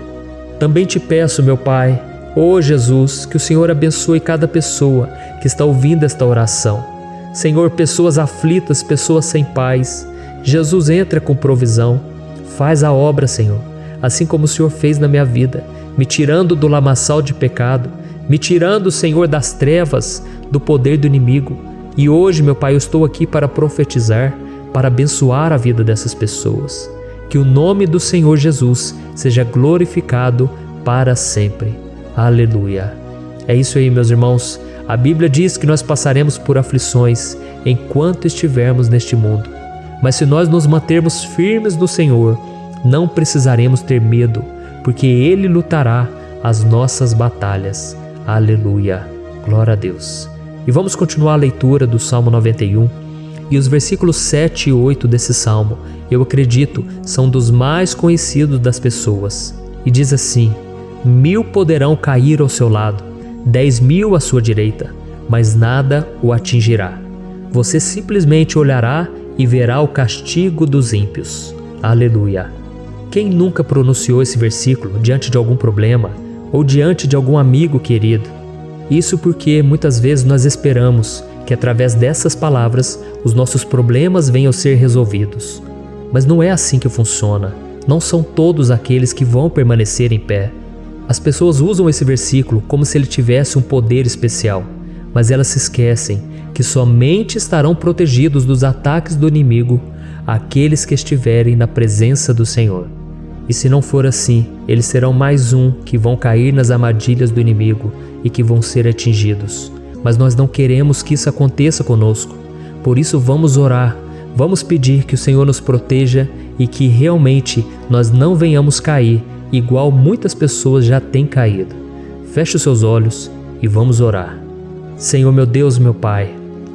Também te peço, meu Pai, ó Jesus, que o Senhor abençoe cada pessoa que está ouvindo esta oração. Senhor, pessoas aflitas, pessoas sem paz. Jesus, entra com provisão. Faz a obra, Senhor, assim como o Senhor fez na minha vida, me tirando do lamaçal de pecado, me tirando, Senhor, das trevas, do poder do inimigo. E hoje, meu Pai, eu estou aqui para profetizar, para abençoar a vida dessas pessoas. Que o nome do Senhor Jesus seja glorificado para sempre. Aleluia. É isso aí, meus irmãos. A Bíblia diz que nós passaremos por aflições enquanto estivermos neste mundo. Mas se nós nos mantermos firmes no Senhor, não precisaremos ter medo, porque Ele lutará as nossas batalhas. Aleluia. Glória a Deus. E vamos continuar a leitura do Salmo 91. E os versículos 7 e 8 desse salmo, eu acredito, são dos mais conhecidos das pessoas. E diz assim: 1000 poderão cair ao seu lado, 10.000 à sua direita, mas nada o atingirá. Você simplesmente olhará e verá o castigo dos ímpios. Aleluia. Quem nunca pronunciou esse versículo diante de algum problema ou diante de algum amigo querido? Isso porque muitas vezes nós esperamos que através dessas palavras os nossos problemas venham a ser resolvidos. Mas não é assim que funciona. Não são todos aqueles que vão permanecer em pé. As pessoas usam esse versículo como se ele tivesse um poder especial, mas elas se esquecem que somente estarão protegidos dos ataques do inimigo aqueles que estiverem na presença do Senhor. E se não for assim, eles serão mais um que vão cair nas armadilhas do inimigo e que vão ser atingidos. Mas nós não queremos que isso aconteça conosco. Por isso vamos orar, vamos pedir que o Senhor nos proteja e que realmente nós não venhamos cair igual muitas pessoas já têm caído. Feche os seus olhos e vamos orar. Senhor, meu Deus, meu Pai,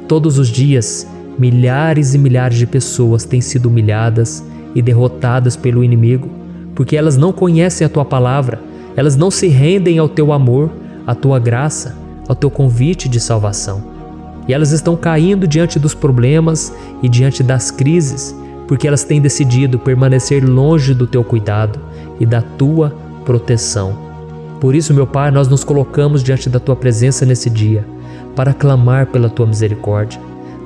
todos os dias milhares e milhares de pessoas têm sido humilhadas e derrotadas pelo inimigo, porque elas não conhecem a Tua palavra, elas não se rendem ao Teu amor, à Tua graça, ao Teu convite de salvação. E elas estão caindo diante dos problemas e diante das crises, porque elas têm decidido permanecer longe do Teu cuidado e da Tua proteção. Por isso, meu Pai, nós nos colocamos diante da Tua presença nesse dia, para clamar pela Tua misericórdia.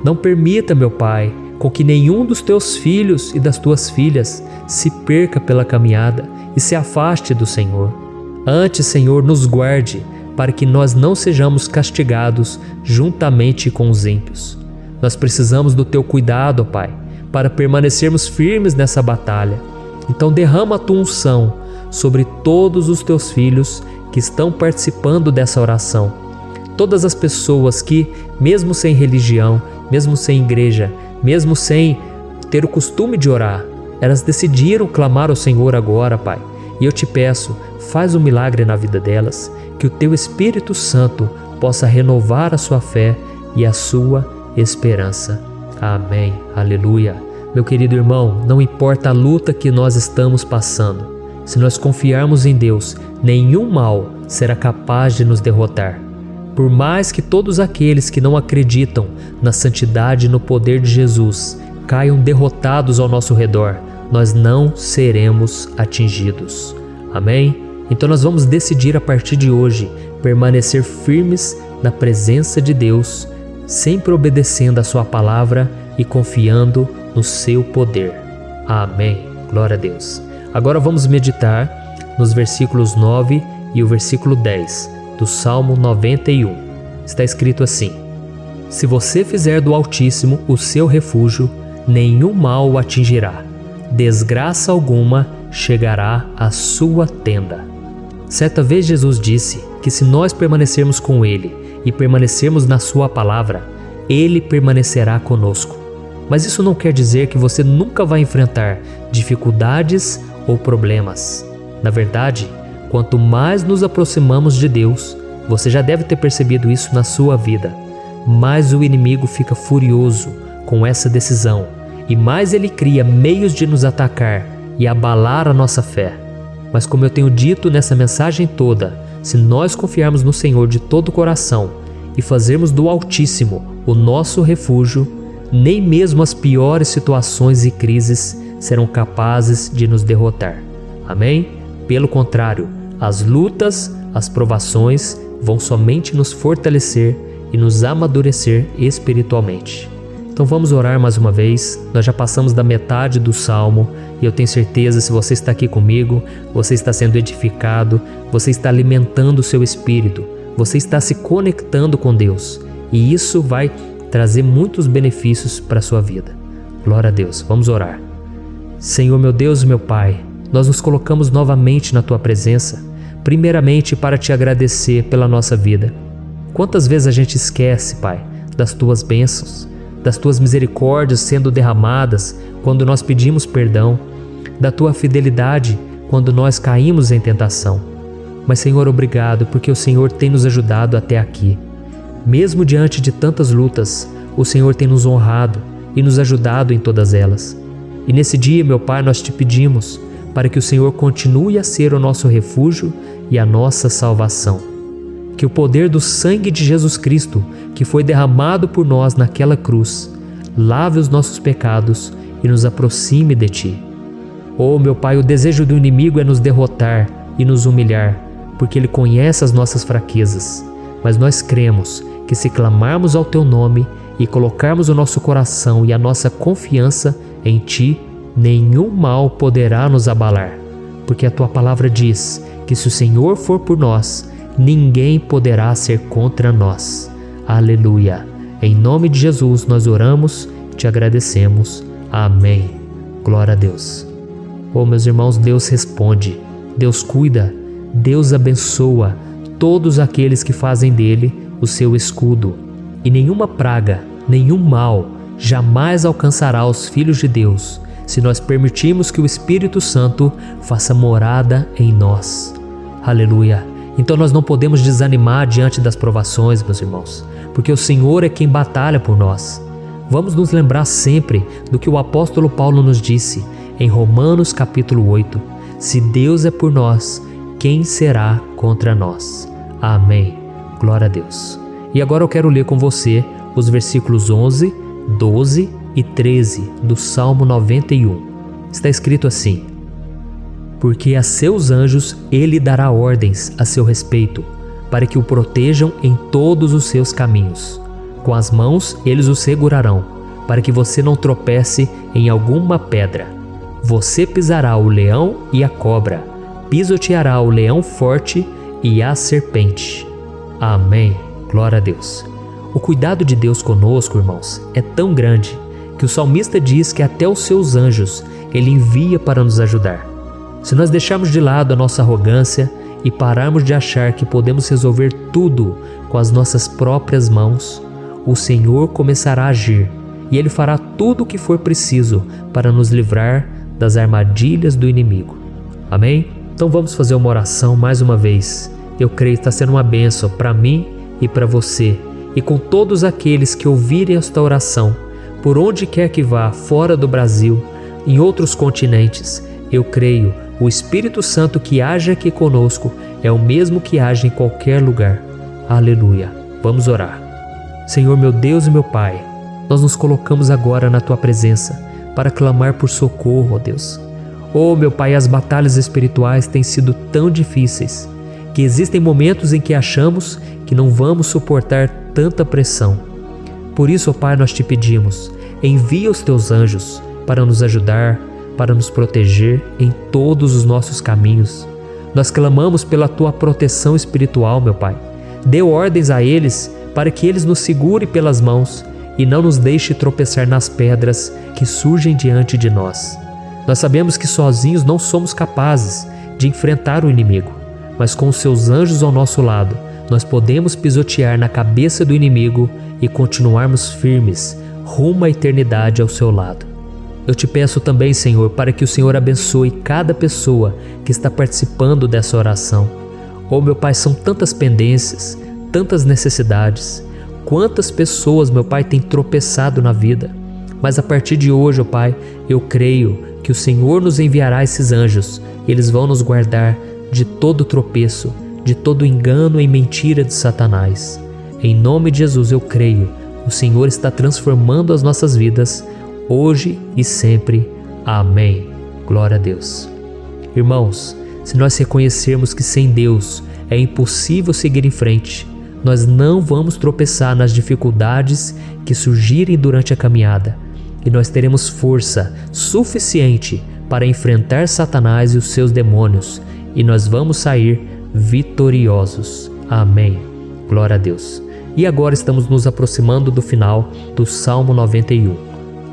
Não permita, meu Pai, com que nenhum dos Teus filhos e das Tuas filhas se perca pela caminhada e se afaste do Senhor. Antes, Senhor, nos guarde, para que nós não sejamos castigados juntamente com os ímpios. Nós precisamos do Teu cuidado, ó Pai, para permanecermos firmes nessa batalha. Então derrama a Tua unção sobre todos os Teus filhos que estão participando dessa oração. Todas as pessoas que, mesmo sem religião, mesmo sem igreja, mesmo sem ter o costume de orar, elas decidiram clamar ao Senhor agora, Pai. E eu te peço, faz um milagre na vida delas, que o Teu Espírito Santo possa renovar a sua fé, e a sua esperança. Amém. Aleluia. Meu querido irmão, não importa a luta que nós estamos passando, se nós confiarmos em Deus, nenhum mal será capaz de nos derrotar. Por mais que todos aqueles que não acreditam na santidade e no poder de Jesus caiam derrotados ao nosso redor, nós não seremos atingidos. Amém? Então nós vamos decidir a partir de hoje permanecer firmes na presença de Deus, sempre obedecendo a sua palavra e confiando no seu poder. Amém. Glória a Deus. Agora vamos meditar nos versículos 9 e o versículo 10 do Salmo 91. Está escrito assim: Se você fizer do Altíssimo o seu refúgio, nenhum mal o atingirá. Desgraça alguma chegará à sua tenda. Certa vez Jesus disse que se nós permanecermos com Ele e permanecermos na sua palavra, Ele permanecerá conosco. Mas isso não quer dizer que você nunca vai enfrentar dificuldades ou problemas. Na verdade, quanto mais nos aproximamos de Deus, você já deve ter percebido isso na sua vida, mais o inimigo fica furioso com essa decisão e mais ele cria meios de nos atacar e abalar a nossa fé. Mas como eu tenho dito nessa mensagem toda, se nós confiarmos no Senhor de todo o coração e fazermos do Altíssimo o nosso refúgio, nem mesmo as piores situações e crises serão capazes de nos derrotar. Amém? Pelo contrário, as lutas, as provações vão somente nos fortalecer e nos amadurecer espiritualmente. Então vamos orar mais uma vez. Nós já passamos da metade do Salmo e eu tenho certeza, se você está aqui comigo, você está sendo edificado, você está alimentando o seu espírito, você está se conectando com Deus e isso vai trazer muitos benefícios para a sua vida. Glória a Deus. Vamos orar. Senhor, meu Deus e meu Pai, nós nos colocamos novamente na Tua presença, primeiramente para Te agradecer pela nossa vida. Quantas vezes a gente esquece, Pai, das Tuas bênçãos, das Tuas misericórdias sendo derramadas quando nós pedimos perdão, da Tua fidelidade quando nós caímos em tentação. Mas, Senhor, obrigado, porque o Senhor tem nos ajudado até aqui. Mesmo diante de tantas lutas, o Senhor tem nos honrado e nos ajudado em todas elas. E nesse dia, meu Pai, nós Te pedimos para que o Senhor continue a ser o nosso refúgio e a nossa salvação. Que o poder do sangue de Jesus Cristo, que foi derramado por nós naquela cruz, lave os nossos pecados e nos aproxime de Ti. Oh, meu Pai, o desejo do inimigo é nos derrotar e nos humilhar, porque ele conhece as nossas fraquezas. Mas nós cremos que se clamarmos ao Teu nome e colocarmos o nosso coração e a nossa confiança em Ti, nenhum mal poderá nos abalar, porque a Tua palavra diz que se o Senhor for por nós, ninguém poderá ser contra nós. Aleluia! Em nome de Jesus nós oramos, Te agradecemos. Amém. Glória a Deus. Oh, meus irmãos, Deus responde, Deus cuida, Deus abençoa todos aqueles que fazem dele o seu escudo. E nenhuma praga, nenhum mal jamais alcançará os filhos de Deus, se nós permitirmos que o Espírito Santo faça morada em nós. Aleluia! Então nós não podemos desanimar diante das provações, meus irmãos, porque o Senhor é quem batalha por nós. Vamos nos lembrar sempre do que o apóstolo Paulo nos disse em Romanos capítulo 8. Se Deus é por nós, quem será contra nós? Amém. Glória a Deus. E agora eu quero ler com você os versículos 11, 12 e 13 do Salmo 91. Está escrito assim: Porque a seus anjos ele dará ordens a seu respeito, para que o protejam em todos os seus caminhos. Com as mãos eles o segurarão, para que você não tropece em alguma pedra. Você pisará o leão e a cobra, pisoteará o leão forte e a serpente. Amém. Glória a Deus. O cuidado de Deus conosco, irmãos, é tão grande que o salmista diz que até os seus anjos ele envia para nos ajudar. Se nós deixarmos de lado a nossa arrogância e pararmos de achar que podemos resolver tudo com as nossas próprias mãos, o Senhor começará a agir e Ele fará tudo o que for preciso para nos livrar das armadilhas do inimigo. Amém? Então vamos fazer uma oração mais uma vez. Eu creio que está sendo uma bênção para mim e para você. e com todos aqueles que ouvirem esta oração, por onde quer que vá, fora do Brasil, em outros continentes. Eu creio, o Espírito Santo que age aqui conosco é o mesmo que age em qualquer lugar. Aleluia. Vamos orar. Senhor, meu Deus e meu Pai, nós nos colocamos agora na Tua presença para clamar por socorro, ó Deus. Oh, meu Pai, as batalhas espirituais têm sido tão difíceis que existem momentos em que achamos que não vamos suportar tanta pressão. Por isso, ó Pai, nós te pedimos, envia os Teus anjos para nos ajudar, para nos proteger em todos os nossos caminhos. Nós clamamos pela Tua proteção espiritual, meu Pai. Dê ordens a eles para que eles nos segurem pelas mãos e não nos deixe tropeçar nas pedras que surgem diante de nós. Nós sabemos que sozinhos não somos capazes de enfrentar o inimigo, mas com os Seus anjos ao nosso lado, nós podemos pisotear na cabeça do inimigo e continuarmos firmes rumo à eternidade ao Seu lado. Eu te peço também, Senhor, para que o Senhor abençoe cada pessoa que está participando dessa oração. Oh, meu Pai, são tantas pendências, tantas necessidades. Quantas pessoas, meu Pai, têm tropeçado na vida. Mas a partir de hoje, ó Pai, eu creio que o Senhor nos enviará esses anjos e eles vão nos guardar de todo tropeço, de todo engano e mentira de Satanás. Em nome de Jesus eu creio, o Senhor está transformando as nossas vidas, hoje e sempre. Amém. Glória a Deus. Irmãos, se nós reconhecermos que sem Deus é impossível seguir em frente, nós não vamos tropeçar nas dificuldades que surgirem durante a caminhada e nós teremos força suficiente para enfrentar Satanás e os seus demônios e nós vamos sair vitoriosos. Amém. Glória a Deus. E agora estamos nos aproximando do final do Salmo 91.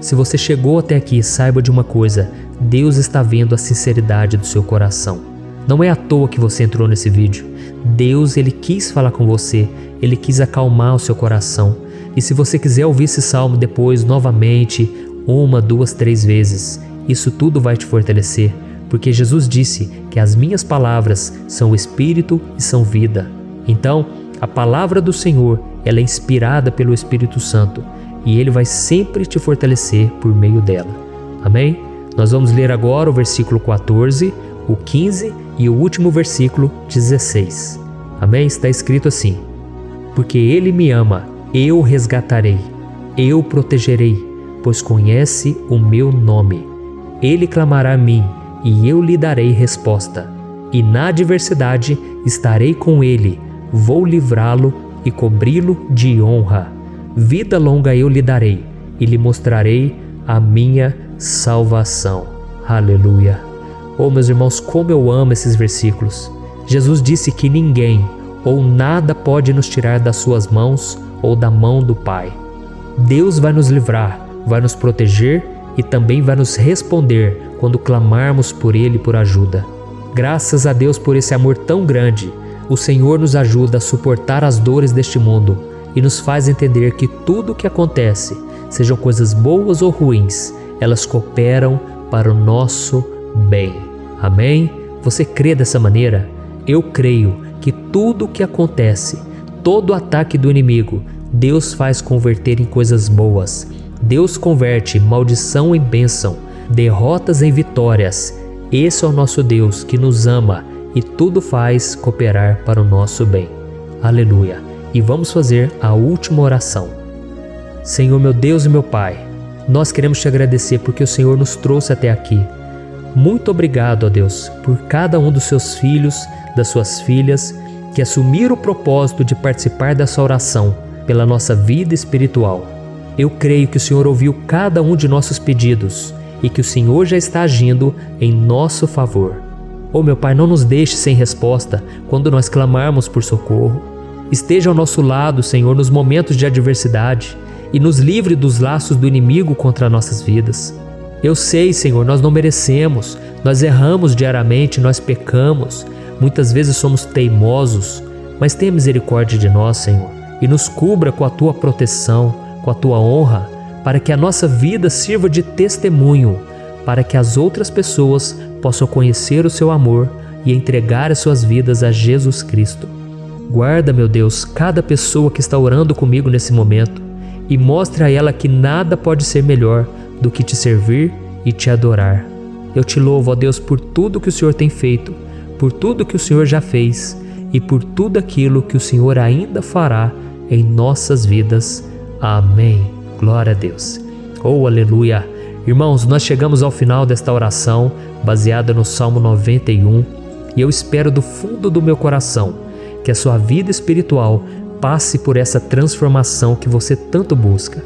Se você chegou até aqui, saiba de uma coisa: Deus está vendo a sinceridade do seu coração. Não é à toa que você entrou nesse vídeo. Deus, Ele quis falar com você, Ele quis acalmar o seu coração. E se você quiser ouvir esse salmo depois, novamente, 1, 2, 3 vezes, isso tudo vai te fortalecer, porque Jesus disse que as minhas palavras são espírito e são vida. Então, a palavra do Senhor, ela é inspirada pelo Espírito Santo e Ele vai sempre te fortalecer por meio dela. Amém? Nós vamos ler agora o versículo 14, o 15 e o último versículo 16. Amém? Está escrito assim: porque Ele me ama, eu o resgatarei, eu o protegerei, pois conhece o meu nome. Ele clamará a mim e eu lhe darei resposta. E na adversidade estarei com ele, vou livrá-lo e cobri-lo de honra. Vida longa eu lhe darei e lhe mostrarei a minha salvação. Aleluia. Oh, meus irmãos, como eu amo esses versículos. Jesus disse que ninguém ou nada pode nos tirar das suas mãos ou da mão do Pai. Deus vai nos livrar, vai nos proteger e também vai nos responder quando clamarmos por Ele por ajuda. Graças a Deus por esse amor tão grande, o Senhor nos ajuda a suportar as dores deste mundo e nos faz entender que tudo o que acontece, sejam coisas boas ou ruins, elas cooperam para o nosso bem. Amém? Você crê dessa maneira? Eu creio que tudo o que acontece, todo ataque do inimigo, Deus faz converter em coisas boas. Deus converte maldição em bênção, derrotas em vitórias. Esse é o nosso Deus que nos ama e tudo faz cooperar para o nosso bem. Aleluia. E vamos fazer a última oração. Senhor, meu Deus e meu Pai, nós queremos te agradecer porque o Senhor nos trouxe até aqui. Muito obrigado, ó Deus, por cada um dos seus filhos, das suas filhas, que assumiram o propósito de participar dessa oração pela nossa vida espiritual. Eu creio que o Senhor ouviu cada um de nossos pedidos e que o Senhor já está agindo em nosso favor. Oh, meu Pai, não nos deixe sem resposta quando nós clamarmos por socorro. Esteja ao nosso lado, Senhor, nos momentos de adversidade e nos livre dos laços do inimigo contra nossas vidas. Eu sei, Senhor, nós não merecemos, nós erramos diariamente, nós pecamos, muitas vezes somos teimosos, mas tenha misericórdia de nós, Senhor, e nos cubra com a Tua proteção, com a Tua honra, para que a nossa vida sirva de testemunho, para que as outras pessoas possam conhecer o Seu amor e entregar as suas vidas a Jesus Cristo. Guarda, meu Deus, cada pessoa que está orando comigo nesse momento e mostre a ela que nada pode ser melhor do que te servir e te adorar. Eu te louvo, ó Deus, por tudo que o Senhor tem feito, por tudo que o Senhor já fez e por tudo aquilo que o Senhor ainda fará em nossas vidas. Amém. Glória a Deus. Oh, aleluia. Irmãos, nós chegamos ao final desta oração baseada no Salmo 91 e eu espero do fundo do meu coração que a sua vida espiritual passe por essa transformação que você tanto busca.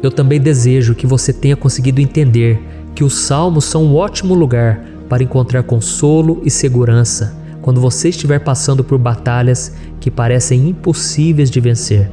Eu também desejo que você tenha conseguido entender que os salmos são um ótimo lugar para encontrar consolo e segurança quando você estiver passando por batalhas que parecem impossíveis de vencer.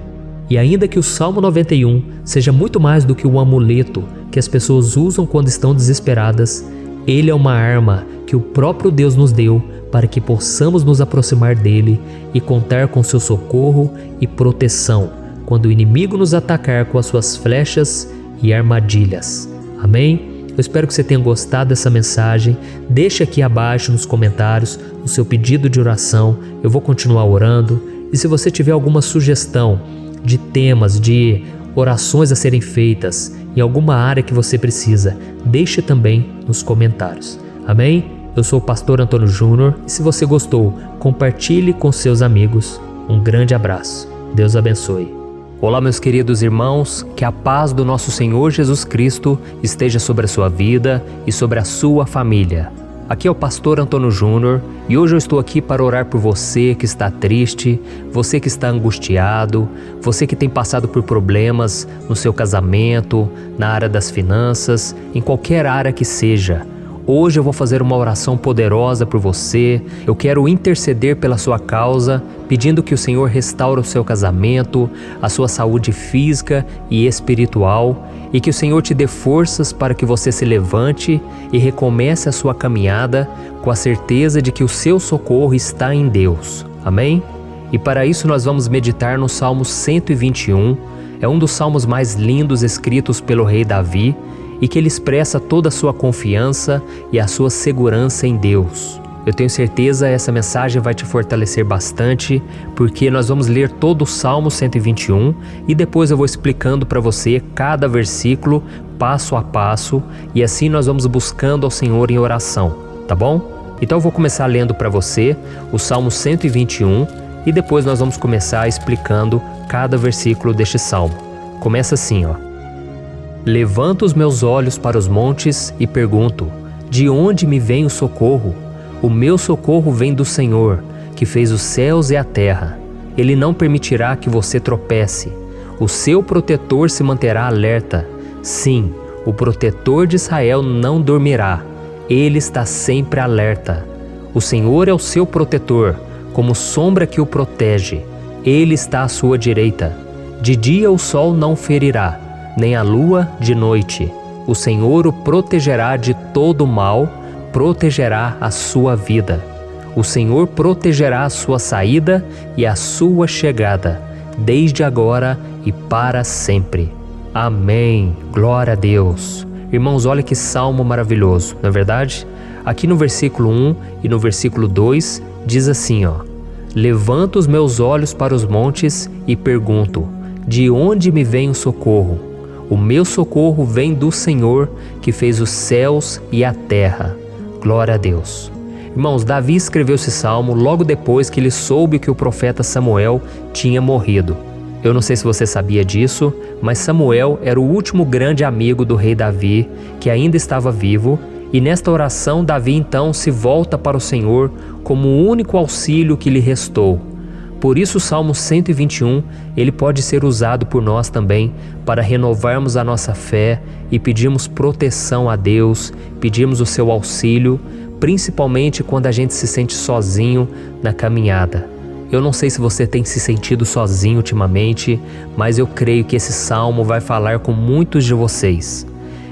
E ainda que o Salmo 91 seja muito mais do que um amuleto que as pessoas usam quando estão desesperadas, ele é uma arma que o próprio Deus nos deu para que possamos nos aproximar dele e contar com seu socorro e proteção quando o inimigo nos atacar com as suas flechas e armadilhas. Amém? Eu espero que você tenha gostado dessa mensagem. Deixe aqui abaixo nos comentários o seu pedido de oração. Eu vou continuar orando. E se você tiver alguma sugestão de temas, de orações a serem feitas em alguma área que você precisa, deixe também nos comentários. Amém? Eu sou o pastor Antônio Júnior e se você gostou, compartilhe com seus amigos. Um grande abraço. Deus abençoe. Olá, meus queridos irmãos, que a paz do nosso Senhor Jesus Cristo esteja sobre a sua vida e sobre a sua família. Aqui é o pastor Antônio Júnior e hoje eu estou aqui para orar por você que está triste, você que está angustiado, você que tem passado por problemas no seu casamento, na área das finanças, em qualquer área que seja. Hoje eu vou fazer uma oração poderosa por você. Eu quero interceder pela sua causa, pedindo que o Senhor restaure o seu casamento, a sua saúde física e espiritual, e que o Senhor te dê forças para que você se levante e recomece a sua caminhada com a certeza de que o seu socorro está em Deus. Amém? E para isso nós vamos meditar no Salmo 121. É um dos salmos mais lindos escritos pelo rei Davi, e que ele expressa toda a sua confiança e a sua segurança em Deus. Eu tenho certeza essa mensagem vai te fortalecer bastante, porque nós vamos ler todo o Salmo 121 e depois eu vou explicando para você cada versículo, passo a passo, e assim nós vamos buscando ao Senhor em oração, tá bom? Então eu vou começar lendo para você o Salmo 121 e depois nós vamos começar explicando cada versículo deste Salmo. Começa assim, ó. Levanto os meus olhos para os montes e pergunto: de onde me vem o socorro? O meu socorro vem do Senhor, que fez os céus e a terra. Ele não permitirá que você tropece. O seu protetor se manterá alerta. Sim, o protetor de Israel não dormirá. Ele está sempre alerta. O Senhor é o seu protetor, como sombra que o protege. Ele está à sua direita. De dia o sol não ferirá, nem a lua de noite. O Senhor o protegerá de todo mal, protegerá a sua vida. O Senhor protegerá a sua saída e a sua chegada, desde agora e para sempre. Amém. Glória a Deus. Irmãos, olha que salmo maravilhoso, não é verdade? Aqui no versículo 1 e no versículo 2 diz assim, ó: Levanto os meus olhos para os montes e pergunto: de onde me vem o socorro? O meu socorro vem do Senhor, que fez os céus e a terra. Glória a Deus. Irmãos, Davi escreveu esse salmo logo depois que ele soube que o profeta Samuel tinha morrido. Eu não sei se você sabia disso, mas Samuel era o último grande amigo do rei Davi, que ainda estava vivo, e nesta oração Davi então se volta para o Senhor como o único auxílio que lhe restou. Por isso o Salmo 121, ele pode ser usado por nós também para renovarmos a nossa fé e pedirmos proteção a Deus, pedirmos o seu auxílio, principalmente quando a gente se sente sozinho na caminhada. Eu não sei se você tem se sentido sozinho ultimamente, mas eu creio que esse salmo vai falar com muitos de vocês.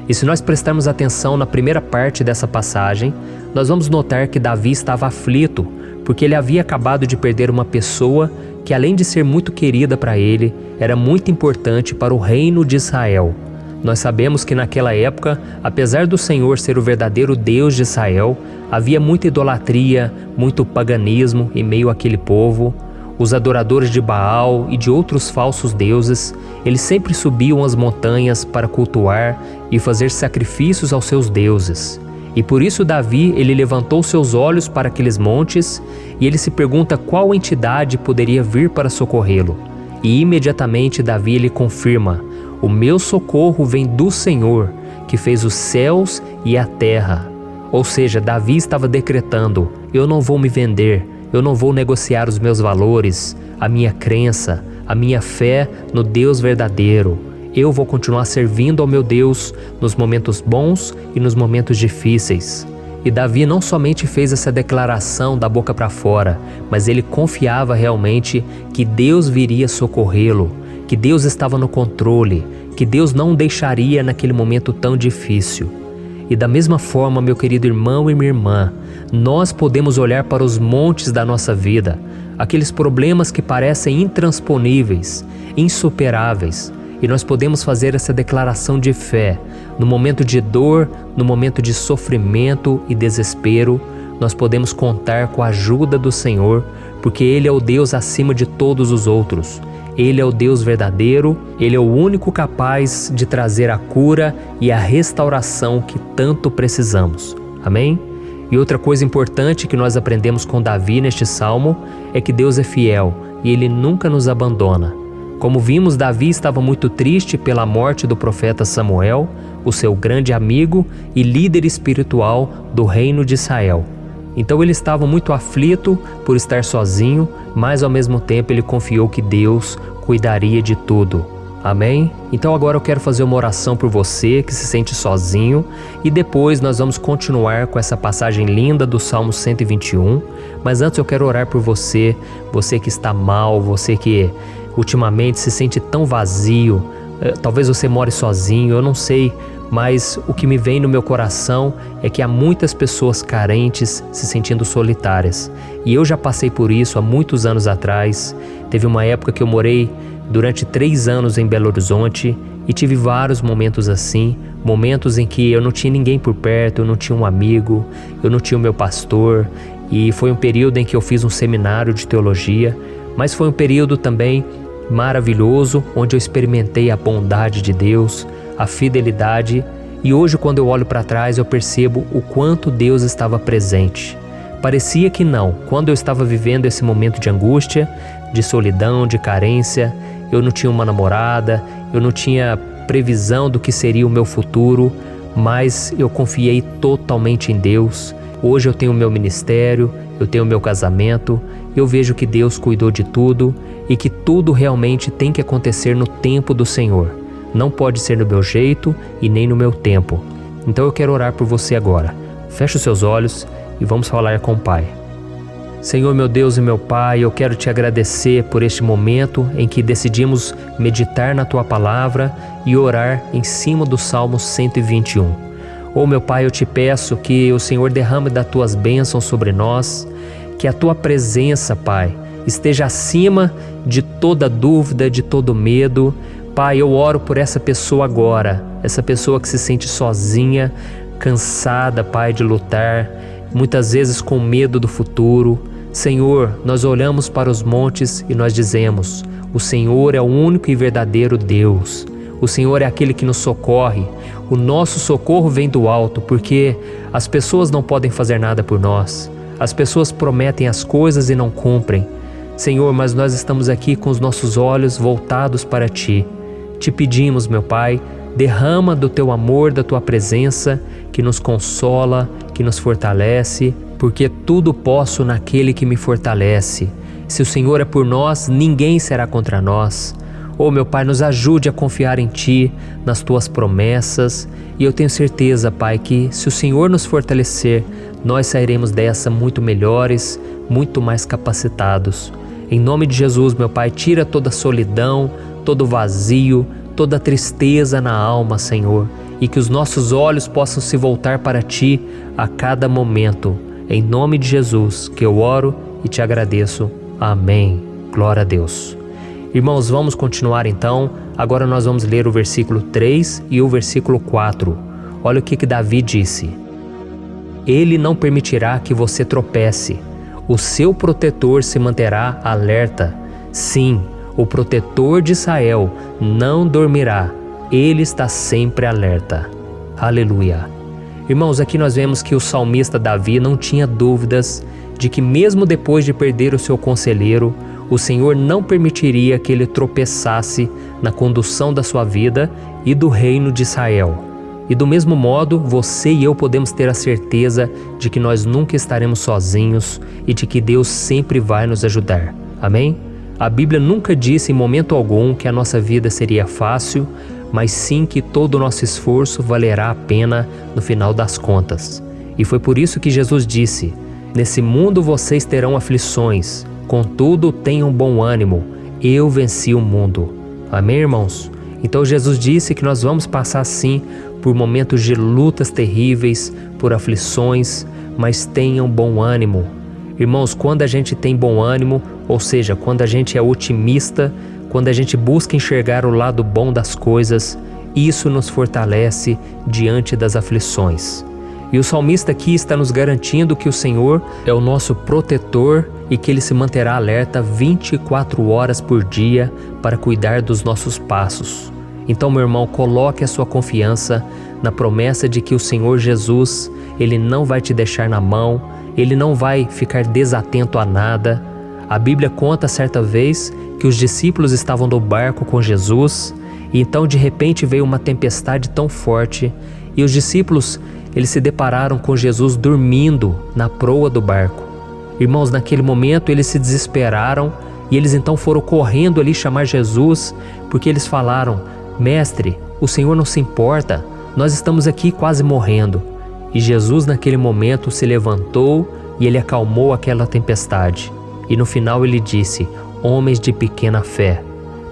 E se nós prestarmos atenção na primeira parte dessa passagem, nós vamos notar que Davi estava aflito, porque ele havia acabado de perder uma pessoa que, além de ser muito querida para ele, era muito importante para o reino de Israel. Nós sabemos que naquela época, apesar do Senhor ser o verdadeiro Deus de Israel, havia muita idolatria, muito paganismo em meio àquele povo. Os adoradores de Baal e de outros falsos deuses, eles sempre subiam as montanhas para cultuar e fazer sacrifícios aos seus deuses. E por isso Davi, ele levantou seus olhos para aqueles montes e ele se pergunta qual entidade poderia vir para socorrê-lo. E imediatamente Davi ele confirma: o meu socorro vem do Senhor, que fez os céus e a terra. Ou seja, Davi estava decretando: eu não vou me vender, eu não vou negociar os meus valores, a minha crença, a minha fé no Deus verdadeiro. Eu vou continuar servindo ao meu Deus nos momentos bons e nos momentos difíceis. E Davi não somente fez essa declaração da boca para fora, mas ele confiava realmente que Deus viria socorrê-lo, que Deus estava no controle, que Deus não o deixaria naquele momento tão difícil. E da mesma forma, meu querido irmão e minha irmã, nós podemos olhar para os montes da nossa vida, aqueles problemas que parecem intransponíveis, insuperáveis, e nós podemos fazer essa declaração de fé. No momento de dor, no momento de sofrimento e desespero, nós podemos contar com a ajuda do Senhor, porque Ele é o Deus acima de todos os outros. Ele é o Deus verdadeiro, Ele é o único capaz de trazer a cura e a restauração que tanto precisamos. Amém? E outra coisa importante que nós aprendemos com Davi neste salmo é que Deus é fiel e Ele nunca nos abandona. Como vimos, Davi estava muito triste pela morte do profeta Samuel, o seu grande amigo e líder espiritual do reino de Israel. Então ele estava muito aflito por estar sozinho, mas ao mesmo tempo ele confiou que Deus cuidaria de tudo. Amém? Então agora eu quero fazer uma oração por você que se sente sozinho e depois nós vamos continuar com essa passagem linda do Salmo 121. Mas antes eu quero orar por você, você que está mal, você que ultimamente se sente tão vazio, talvez você more sozinho, eu não sei, mas o que me vem no meu coração é que há muitas pessoas carentes se sentindo solitárias. E eu já passei por isso há muitos anos atrás. Teve uma época que eu morei durante 3 anos em Belo Horizonte e tive vários momentos assim, momentos em que eu não tinha ninguém por perto, eu não tinha um amigo, eu não tinha o meu pastor, e foi um período em que eu fiz um seminário de teologia, mas foi um período também maravilhoso, onde eu experimentei a bondade de Deus, a fidelidade, e hoje quando eu olho para trás eu percebo o quanto Deus estava presente. Parecia que não, quando eu estava vivendo esse momento de angústia, de solidão, de carência, eu não tinha uma namorada, eu não tinha previsão do que seria o meu futuro, mas eu confiei totalmente em Deus. Hoje eu tenho o meu ministério, eu tenho o meu casamento, eu vejo que Deus cuidou de tudo e que tudo realmente tem que acontecer no tempo do Senhor. Não pode ser no meu jeito e nem no meu tempo. Então eu quero orar por você agora. Feche os seus olhos e vamos falar com o Pai. Senhor, meu Deus e meu Pai, eu quero te agradecer por este momento em que decidimos meditar na Tua Palavra e orar em cima do Salmo 121. Oh, meu Pai, eu te peço que o Senhor derrame das Tuas bênçãos sobre nós, que a Tua presença, Pai, esteja acima de toda dúvida, de todo medo. Pai, eu oro por essa pessoa agora, essa pessoa que se sente sozinha, cansada, Pai, de lutar, muitas vezes com medo do futuro. Senhor, nós olhamos para os montes e nós dizemos: o Senhor é o único e verdadeiro Deus. O Senhor é aquele que nos socorre. O nosso socorro vem do alto, porque as pessoas não podem fazer nada por nós. As pessoas prometem as coisas e não cumprem. Senhor, mas nós estamos aqui com os nossos olhos voltados para Ti. Te pedimos, meu Pai, derrama do Teu amor, da Tua presença, que nos consola, que nos fortalece, porque tudo posso naquele que me fortalece. Se o Senhor é por nós, ninguém será contra nós. Oh, meu Pai, nos ajude a confiar em Ti, nas Tuas promessas, e eu tenho certeza, Pai, que se o Senhor nos fortalecer, nós sairemos dessa muito melhores, muito mais capacitados. Em nome de Jesus, meu Pai, tira toda a solidão, todo vazio, toda a tristeza na alma, Senhor, e que os nossos olhos possam se voltar para Ti a cada momento. Em nome de Jesus que eu oro e te agradeço. Amém. Glória a Deus. Irmãos, vamos continuar então. Agora nós vamos ler o versículo 3 e o versículo 4. Olha o que Davi disse: Ele não permitirá que você tropece. O seu protetor se manterá alerta. Sim, o protetor de Israel não dormirá. Ele está sempre alerta. Aleluia. Irmãos, aqui nós vemos que o salmista Davi não tinha dúvidas de que mesmo depois de perder o seu conselheiro, o Senhor não permitiria que ele tropeçasse na condução da sua vida e do reino de Israel. E do mesmo modo, você e eu podemos ter a certeza de que nós nunca estaremos sozinhos e de que Deus sempre vai nos ajudar. Amém? A Bíblia nunca disse em momento algum que a nossa vida seria fácil, mas sim que todo o nosso esforço valerá a pena no final das contas. E foi por isso que Jesus disse: nesse mundo vocês terão aflições, contudo tenham bom ânimo, eu venci o mundo. Amém, irmãos? Então Jesus disse que nós vamos passar sim por momentos de lutas terríveis, por aflições, mas tenham bom ânimo. Irmãos, quando a gente tem bom ânimo, ou seja, quando a gente é otimista, quando a gente busca enxergar o lado bom das coisas, isso nos fortalece diante das aflições. E o salmista aqui está nos garantindo que o Senhor é o nosso protetor e que Ele se manterá alerta 24 horas por dia para cuidar dos nossos passos. Então, meu irmão, coloque a sua confiança na promessa de que o Senhor Jesus, Ele não vai te deixar na mão, Ele não vai ficar desatento a nada. A Bíblia conta certa vez que os discípulos estavam no barco com Jesus e então de repente veio uma tempestade tão forte e os discípulos eles se depararam com Jesus dormindo na proa do barco. Irmãos, naquele momento eles se desesperaram e eles então foram correndo ali chamar Jesus porque eles falaram: Mestre, o Senhor não se importa, nós estamos aqui quase morrendo. E Jesus naquele momento se levantou e ele acalmou aquela tempestade. E no final ele disse: homens de pequena fé.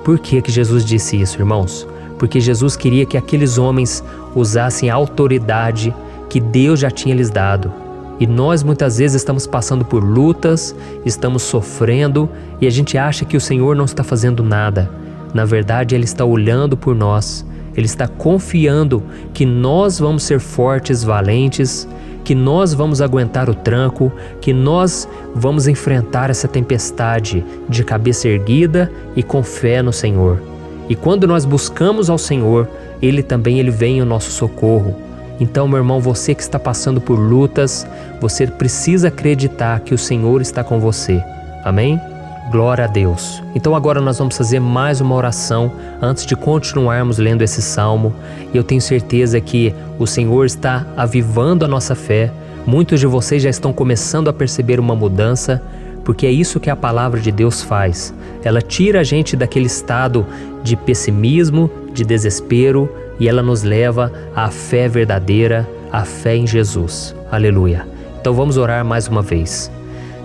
Por que Jesus disse isso, irmãos? Porque Jesus queria que aqueles homens usassem a autoridade que Deus já tinha lhes dado. E nós muitas vezes estamos passando por lutas, estamos sofrendo e a gente acha que o Senhor não está fazendo nada. Na verdade, Ele está olhando por nós. Ele está confiando que nós vamos ser fortes, valentes, que nós vamos aguentar o tranco, que nós vamos enfrentar essa tempestade de cabeça erguida e com fé no Senhor. E quando nós buscamos ao Senhor, Ele vem ao nosso socorro. Então, meu irmão, você que está passando por lutas, você precisa acreditar que o Senhor está com você. Amém? Glória a Deus. Então agora nós vamos fazer mais uma oração antes de continuarmos lendo esse salmo. E eu tenho certeza que o Senhor está avivando a nossa fé. Muitos de vocês já estão começando a perceber uma mudança, porque é isso que a palavra de Deus faz. Ela tira a gente daquele estado de pessimismo, de desespero, e ela nos leva à fé verdadeira, à fé em Jesus. Aleluia. Então vamos orar mais uma vez.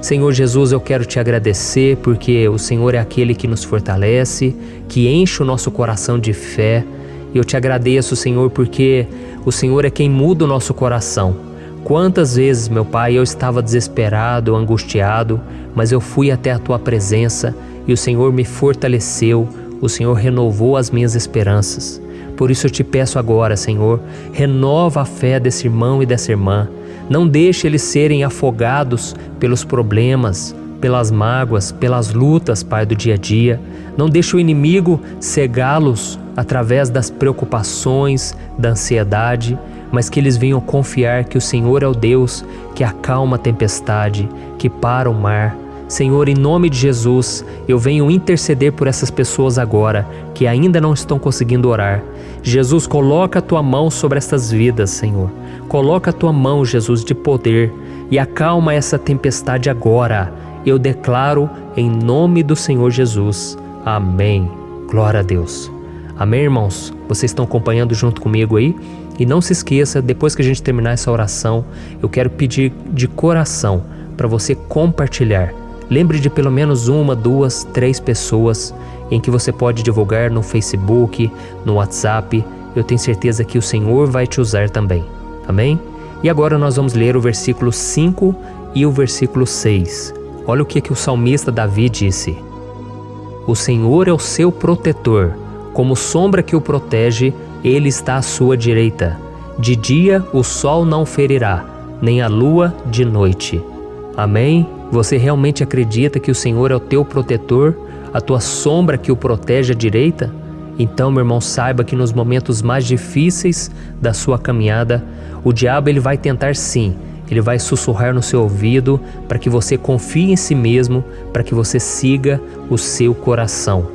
Senhor Jesus, eu quero te agradecer porque o Senhor é aquele que nos fortalece, que enche o nosso coração de fé. E eu te agradeço, Senhor, porque o Senhor é quem muda o nosso coração. Quantas vezes, meu Pai, eu estava desesperado, angustiado, mas eu fui até a Tua presença e o Senhor me fortaleceu, o Senhor renovou as minhas esperanças. Por isso eu te peço agora, Senhor, renova a fé desse irmão e dessa irmã. Não deixe eles serem afogados pelos problemas, pelas mágoas, pelas lutas, Pai, do dia a dia. Não deixe o inimigo cegá-los através das preocupações, da ansiedade, mas que eles venham confiar que o Senhor é o Deus que acalma a tempestade, que para o mar. Senhor, em nome de Jesus, eu venho interceder por essas pessoas agora que ainda não estão conseguindo orar. Jesus, coloca a Tua mão sobre essas vidas, Senhor. Coloca a Tua mão, Jesus, de poder e acalma essa tempestade agora. Eu declaro em nome do Senhor Jesus. Amém. Glória a Deus. Amém, irmãos? Vocês estão acompanhando junto comigo aí? E não se esqueça, depois que a gente terminar essa oração, eu quero pedir de coração para você compartilhar. Lembre de pelo menos 1, 2, 3 pessoas em que você pode divulgar no Facebook, no WhatsApp. Eu tenho certeza que o Senhor vai te usar também. Amém? E agora nós vamos ler o versículo 5 e o versículo 6. Olha o que o salmista Davi disse. O Senhor é o seu protetor, como sombra que o protege, Ele está à sua direita. De dia o sol não ferirá, nem a lua de noite. Amém Você realmente acredita que o Senhor é o teu protetor, a tua sombra que o protege à direita? Então, meu irmão, saiba que nos momentos mais difíceis da sua caminhada, o diabo ele vai tentar sim, ele vai sussurrar no seu ouvido para que você confie em si mesmo, para que você siga o seu coração.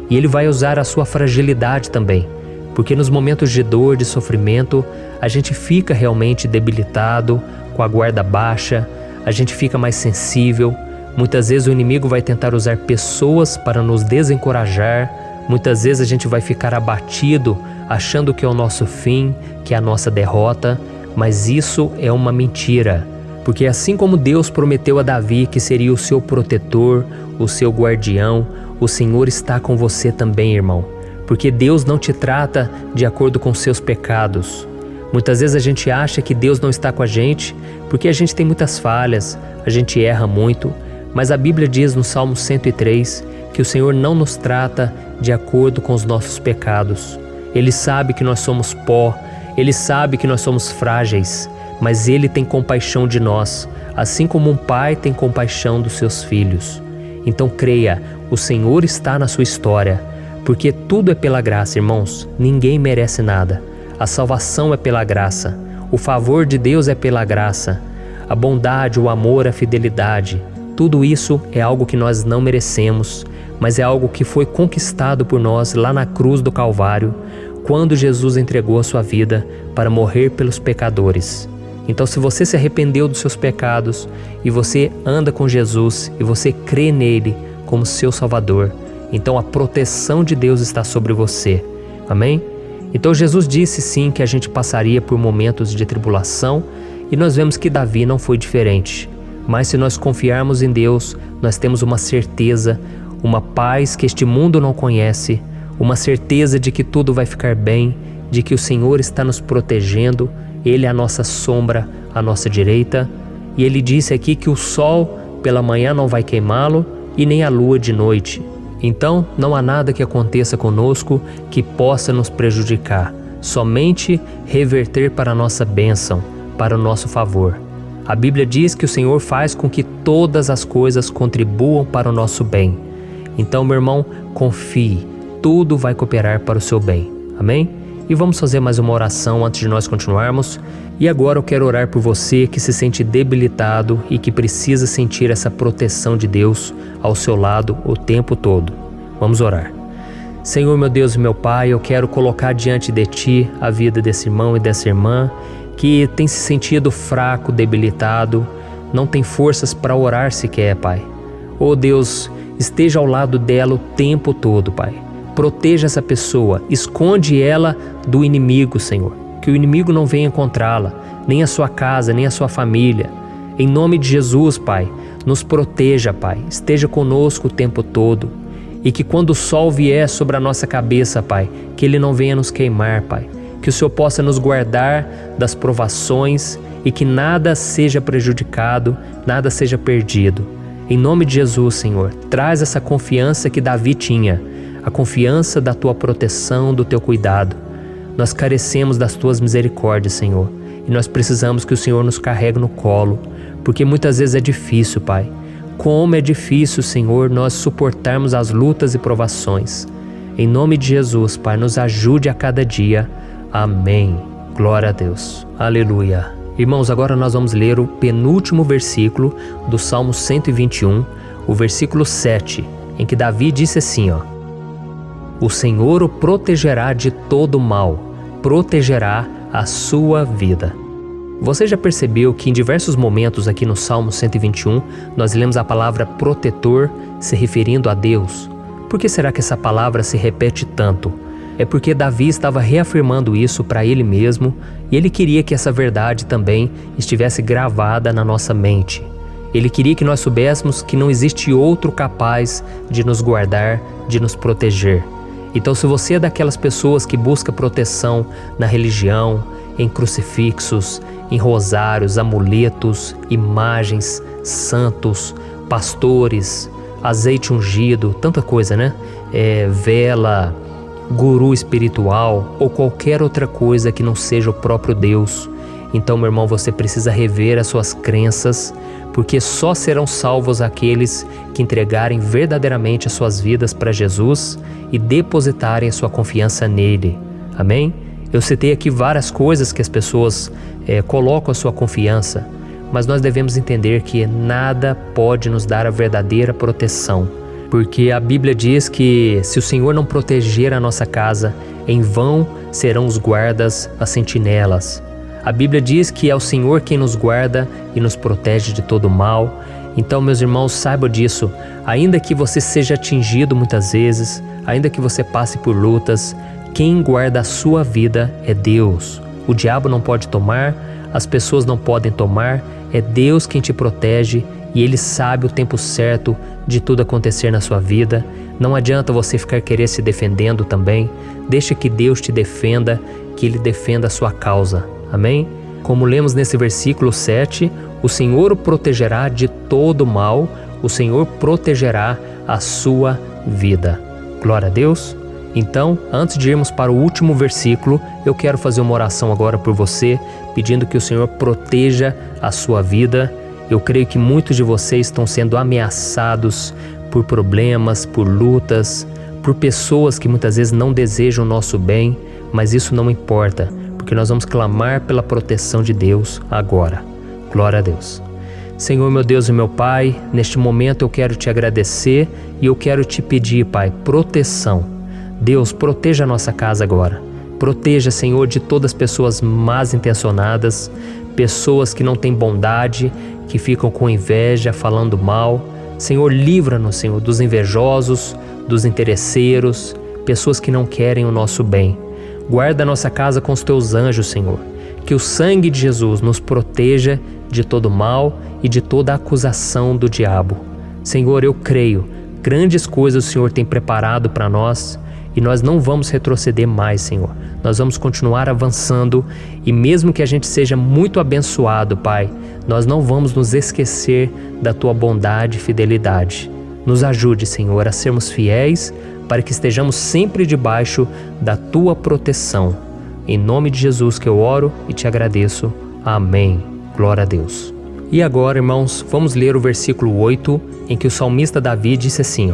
E ele vai usar a sua fragilidade também, porque nos momentos de dor, de sofrimento, a gente fica realmente debilitado, com a guarda baixa, a gente fica mais sensível. Muitas vezes o inimigo vai tentar usar pessoas para nos desencorajar. Muitas vezes a gente vai ficar abatido, achando que é o nosso fim, que é a nossa derrota, mas isso é uma mentira. Porque assim como Deus prometeu a Davi que seria o seu protetor, o seu guardião, o Senhor está com você também, irmão. Porque Deus não te trata de acordo com seus pecados. Muitas vezes a gente acha que Deus não está com a gente porque a gente tem muitas falhas, a gente erra muito, mas a Bíblia diz no Salmo 103 que o Senhor não nos trata de acordo com os nossos pecados. Ele sabe que nós somos pó, Ele sabe que nós somos frágeis, mas Ele tem compaixão de nós, assim como um pai tem compaixão dos seus filhos. Então creia, o Senhor está na sua história, porque tudo é pela graça, irmãos, ninguém merece nada. A salvação é pela graça, o favor de Deus é pela graça, a bondade, o amor, a fidelidade, tudo isso é algo que nós não merecemos, mas é algo que foi conquistado por nós lá na cruz do Calvário, quando Jesus entregou a sua vida para morrer pelos pecadores. Então, se você se arrependeu dos seus pecados e você anda com Jesus e você crê nele como seu Salvador, então a proteção de Deus está sobre você. Amém? Então Jesus disse sim que a gente passaria por momentos de tribulação e nós vemos que Davi não foi diferente. Mas se nós confiarmos em Deus, nós temos uma certeza, uma paz que este mundo não conhece, uma certeza de que tudo vai ficar bem, de que o Senhor está nos protegendo, Ele é a nossa sombra, a nossa direita. E Ele disse aqui que o sol pela manhã não vai queimá-lo e nem a lua de noite. Então, não há nada que aconteça conosco que possa nos prejudicar, somente reverter para a nossa bênção, para o nosso favor. A Bíblia diz que o Senhor faz com que todas as coisas contribuam para o nosso bem. Então, meu irmão, confie, tudo vai cooperar para o seu bem. Amém? E vamos fazer mais uma oração antes de nós continuarmos. E agora eu quero orar por você que se sente debilitado e que precisa sentir essa proteção de Deus ao seu lado o tempo todo. Vamos orar. Senhor, meu Deus e meu Pai, eu quero colocar diante de Ti a vida desse irmão e dessa irmã que tem se sentido fraco, debilitado, não tem forças para orar sequer, Pai. Oh Deus, esteja ao lado dela o tempo todo, Pai. Proteja essa pessoa, esconde ela do inimigo, Senhor. Que o inimigo não venha encontrá-la, nem a sua casa, nem a sua família. Em nome de Jesus, Pai, nos proteja, Pai. Esteja conosco o tempo todo. E que quando o sol vier sobre a nossa cabeça, Pai, que ele não venha nos queimar, Pai. Que o Senhor possa nos guardar das provações e que nada seja prejudicado, nada seja perdido. Em nome de Jesus, Senhor, traz essa confiança que Davi tinha, a confiança da Tua proteção, do Teu cuidado. Nós carecemos das Tuas misericórdias, Senhor, e nós precisamos que o Senhor nos carregue no colo, porque muitas vezes é difícil, Pai. Como é difícil, Senhor, nós suportarmos as lutas e provações. Em nome de Jesus, Pai, nos ajude a cada dia. Amém. Glória a Deus. Aleluia. Irmãos, agora nós vamos ler o penúltimo versículo do Salmo 121, o versículo 7, em que Davi disse assim, ó: O Senhor o protegerá de todo mal, protegerá a sua vida. Você já percebeu que em diversos momentos aqui no Salmo 121, nós lemos a palavra protetor se referindo a Deus? Por que será que essa palavra se repete tanto? É porque Davi estava reafirmando isso para ele mesmo e ele queria que essa verdade também estivesse gravada na nossa mente. Ele queria que nós soubéssemos que não existe outro capaz de nos guardar, de nos proteger. Então, se você é daquelas pessoas que busca proteção na religião, em crucifixos, em rosários, amuletos, imagens, santos, pastores, azeite ungido, tanta coisa, né? Vela, guru espiritual ou qualquer outra coisa que não seja o próprio Deus. Então, meu irmão, você precisa rever as suas crenças, porque só serão salvos aqueles que entregarem verdadeiramente as suas vidas para Jesus e depositarem a sua confiança nele. Amém? Eu citei aqui várias coisas que as pessoas colocam a sua confiança, mas nós devemos entender que nada pode nos dar a verdadeira proteção, porque a Bíblia diz que se o Senhor não proteger a nossa casa, em vão serão os guardas, as sentinelas. A Bíblia diz que é o Senhor quem nos guarda e nos protege de todo mal. Então, meus irmãos, saibam disso. Ainda que você seja atingido muitas vezes, ainda que você passe por lutas, quem guarda a sua vida é Deus. O diabo não pode tomar, as pessoas não podem tomar, é Deus quem te protege e Ele sabe o tempo certo de tudo acontecer na sua vida. Não adianta você ficar querer se defendendo também. Deixa que Deus te defenda, que Ele defenda a sua causa. Amém? Como lemos nesse versículo 7, o Senhor o protegerá de todo mal, o Senhor protegerá a sua vida. Glória a Deus! Então, antes de irmos para o último versículo, eu quero fazer uma oração agora por você, pedindo que o Senhor proteja a sua vida. Eu creio que muitos de vocês estão sendo ameaçados por problemas, por lutas, por pessoas que muitas vezes não desejam o nosso bem, mas isso não importa, porque nós vamos clamar pela proteção de Deus agora. Glória a Deus. Senhor, meu Deus e meu Pai, neste momento eu quero te agradecer e eu quero te pedir, Pai, proteção. Deus, proteja a nossa casa agora. Proteja, Senhor, de todas as pessoas más intencionadas, pessoas que não têm bondade, que ficam com inveja, falando mal. Senhor, livra-nos, Senhor, dos invejosos, dos interesseiros, pessoas que não querem o nosso bem. Guarda a nossa casa com os teus anjos, Senhor. Que o sangue de Jesus nos proteja de todo mal e de toda acusação do diabo. Senhor, eu creio, grandes coisas o Senhor tem preparado para nós e nós não vamos retroceder mais, Senhor. Nós vamos continuar avançando e mesmo que a gente seja muito abençoado, Pai, nós não vamos nos esquecer da Tua bondade e fidelidade. Nos ajude, Senhor, a sermos fiéis para que estejamos sempre debaixo da Tua proteção. Em nome de Jesus que eu oro e te agradeço. Amém. Glória a Deus. E agora, irmãos, vamos ler o versículo 8, em que o salmista Davi disse assim,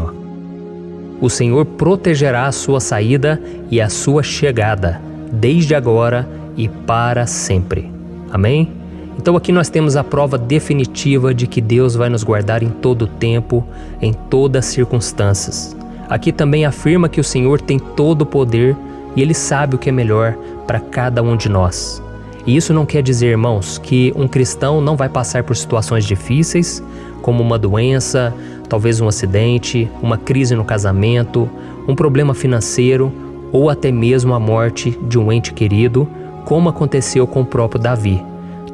O Senhor protegerá a sua saída e a sua chegada, desde agora e para sempre. Amém? Então aqui nós temos a prova definitiva de que Deus vai nos guardar em todo o tempo, em todas as circunstâncias. Aqui também afirma que o Senhor tem todo o poder e Ele sabe o que é melhor para cada um de nós. E isso não quer dizer, irmãos, que um cristão não vai passar por situações difíceis, como uma doença, talvez um acidente, uma crise no casamento, um problema financeiro ou até mesmo a morte de um ente querido, como aconteceu com o próprio Davi.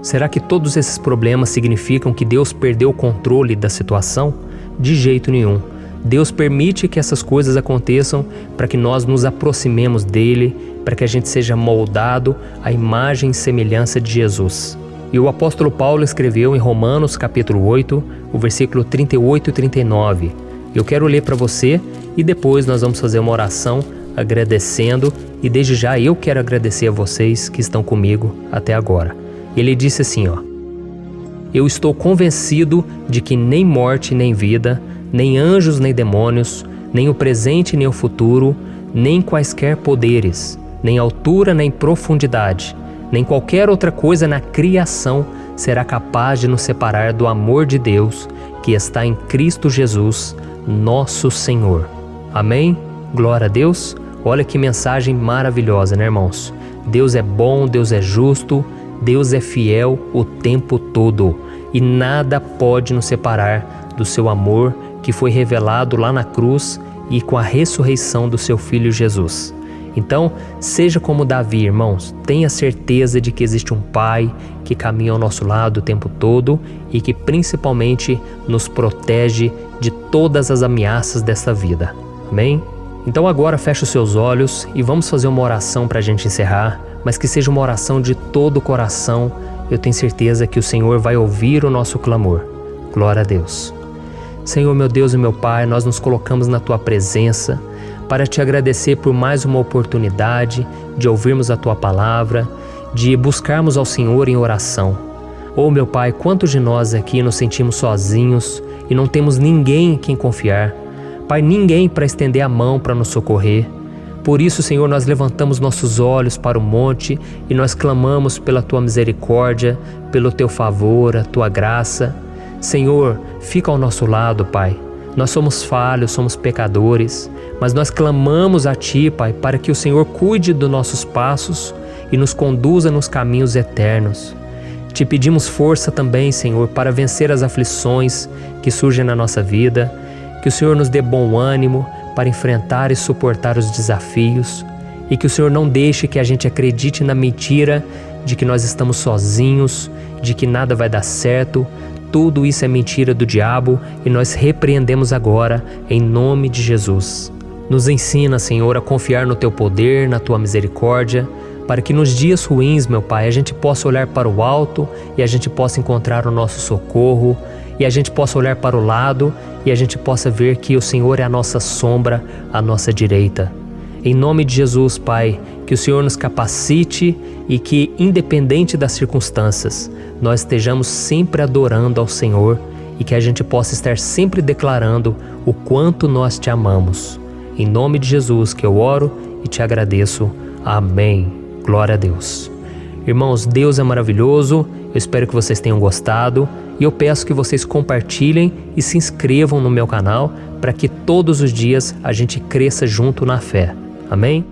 Será que todos esses problemas significam que Deus perdeu o controle da situação? De jeito nenhum. Deus permite que essas coisas aconteçam para que nós nos aproximemos dele, para que a gente seja moldado à imagem e semelhança de Jesus. E o apóstolo Paulo escreveu em Romanos capítulo 8, o versículo 38 e 39. Eu quero ler para você e depois nós vamos fazer uma oração agradecendo e desde já eu quero agradecer a vocês que estão comigo até agora. Ele disse assim, Eu estou convencido de que nem morte nem vida, nem anjos nem demônios, nem o presente nem o futuro, nem quaisquer poderes, nem altura nem profundidade, nem qualquer outra coisa na criação será capaz de nos separar do amor de Deus que está em Cristo Jesus, nosso Senhor. Amém? Glória a Deus. Olha que mensagem maravilhosa, né, irmãos? Deus é bom, Deus é justo, Deus é fiel o tempo todo e nada pode nos separar do seu amor que foi revelado lá na cruz e com a ressurreição do seu Filho Jesus. Então, seja como Davi, irmãos, tenha certeza de que existe um Pai que caminha ao nosso lado o tempo todo e que principalmente nos protege de todas as ameaças desta vida. Amém? Então agora feche os seus olhos e vamos fazer uma oração para a gente encerrar, mas que seja uma oração de todo o coração. Eu tenho certeza que o Senhor vai ouvir o nosso clamor. Glória a Deus. Senhor, meu Deus e meu Pai, nós nos colocamos na Tua presença para Te agradecer por mais uma oportunidade de ouvirmos a Tua palavra, de buscarmos ao Senhor em oração. Oh, meu Pai, quantos de nós aqui nos sentimos sozinhos e não temos ninguém em quem confiar. Pai, ninguém para estender a mão para nos socorrer. Por isso, Senhor, nós levantamos nossos olhos para o monte e nós clamamos pela Tua misericórdia, pelo Teu favor, a Tua graça. Senhor, fica ao nosso lado, Pai. Nós somos falhos, somos pecadores, mas nós clamamos a Ti, Pai, para que o Senhor cuide dos nossos passos e nos conduza nos caminhos eternos. Te pedimos força também, Senhor, para vencer as aflições que surgem na nossa vida, que o Senhor nos dê bom ânimo para enfrentar e suportar os desafios e que o Senhor não deixe que a gente acredite na mentira de que nós estamos sozinhos, de que nada vai dar certo. Tudo isso é mentira do diabo e nós repreendemos agora em nome de Jesus. Nos ensina, Senhor, a confiar no Teu poder, na Tua misericórdia, para que nos dias ruins, meu Pai, a gente possa olhar para o alto e a gente possa encontrar o nosso socorro, e a gente possa olhar para o lado e a gente possa ver que o Senhor é a nossa sombra, a nossa direita. Em nome de Jesus, Pai, que o Senhor nos capacite e que, independente das circunstâncias, nós estejamos sempre adorando ao Senhor e que a gente possa estar sempre declarando o quanto nós Te amamos. Em nome de Jesus que eu oro e Te agradeço. Amém. Glória a Deus. Irmãos, Deus é maravilhoso. Eu espero que vocês tenham gostado e eu peço que vocês compartilhem e se inscrevam no meu canal para que todos os dias a gente cresça junto na fé. Amém?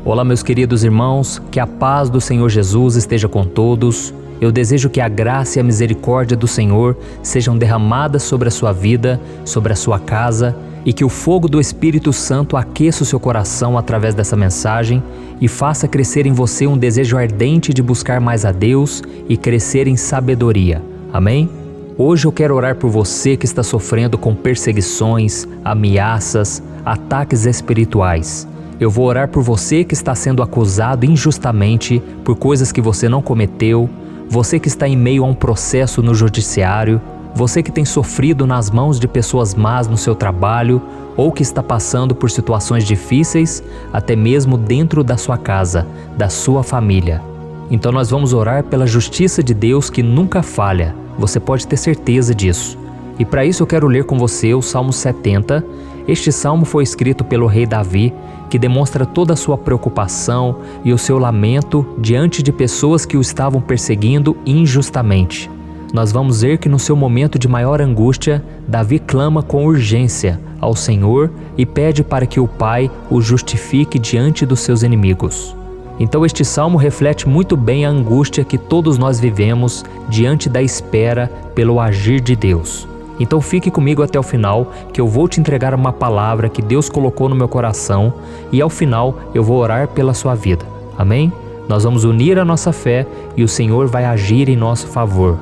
Olá, meus queridos irmãos, que a paz do Senhor Jesus esteja com todos. Eu desejo que a graça e a misericórdia do Senhor sejam derramadas sobre a sua vida, sobre a sua casa, e que o fogo do Espírito Santo aqueça o seu coração através dessa mensagem e faça crescer em você um desejo ardente de buscar mais a Deus e crescer em sabedoria. Amém? Hoje eu quero orar por você que está sofrendo com perseguições, ameaças, ataques espirituais. Eu vou orar por você que está sendo acusado injustamente por coisas que você não cometeu, você que está em meio a um processo no judiciário, você que tem sofrido nas mãos de pessoas más no seu trabalho ou que está passando por situações difíceis, até mesmo dentro da sua casa, da sua família. Então nós vamos orar pela justiça de Deus que nunca falha, você pode ter certeza disso. E para isso eu quero ler com você o Salmo 70. Este salmo foi escrito pelo rei Davi, que demonstra toda a sua preocupação e o seu lamento diante de pessoas que o estavam perseguindo injustamente. Nós vamos ver que no seu momento de maior angústia, Davi clama com urgência ao Senhor e pede para que o Pai o justifique diante dos seus inimigos. Então este salmo reflete muito bem a angústia que todos nós vivemos diante da espera pelo agir de Deus. Então fique comigo até o final, que eu vou te entregar uma palavra que Deus colocou no meu coração e ao final eu vou orar pela sua vida. Amém? Nós vamos unir a nossa fé e o Senhor vai agir em nosso favor.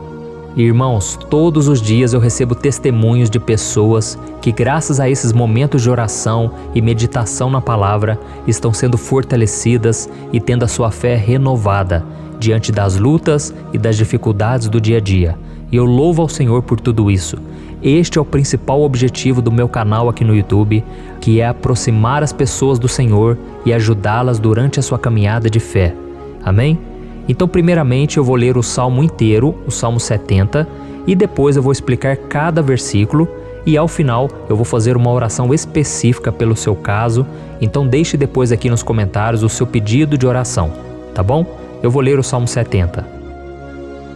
Irmãos, todos os dias eu recebo testemunhos de pessoas que, graças a esses momentos de oração e meditação na palavra, estão sendo fortalecidas e tendo a sua fé renovada diante das lutas e das dificuldades do dia a dia. E eu louvo ao Senhor por tudo isso. Este é o principal objetivo do meu canal aqui no YouTube, que é aproximar as pessoas do Senhor e ajudá-las durante a sua caminhada de fé. Amém? Então, primeiramente, eu vou ler o Salmo inteiro, o Salmo 70, e depois eu vou explicar cada versículo e ao final eu vou fazer uma oração específica pelo seu caso. Então deixe depois aqui nos comentários o seu pedido de oração, tá bom? Eu vou ler o Salmo 70.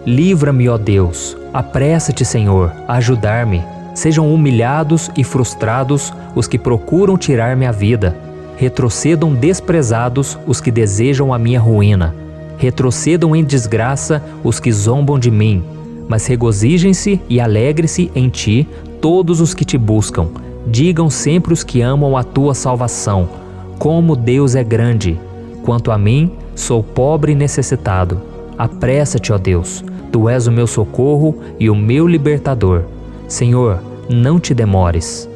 Livra-me, ó Deus, apressa-te, Senhor, a ajudar-me. Sejam humilhados e frustrados os que procuram tirar-me a vida. Retrocedam desprezados os que desejam a minha ruína. Retrocedam em desgraça os que zombam de mim, mas regozijem-se e alegrem-se em ti todos os que te buscam. Digam sempre os que amam a tua salvação, como Deus é grande. Quanto a mim, sou pobre e necessitado. Apressa-te, ó Deus, tu és o meu socorro e o meu libertador. Senhor, não te demores.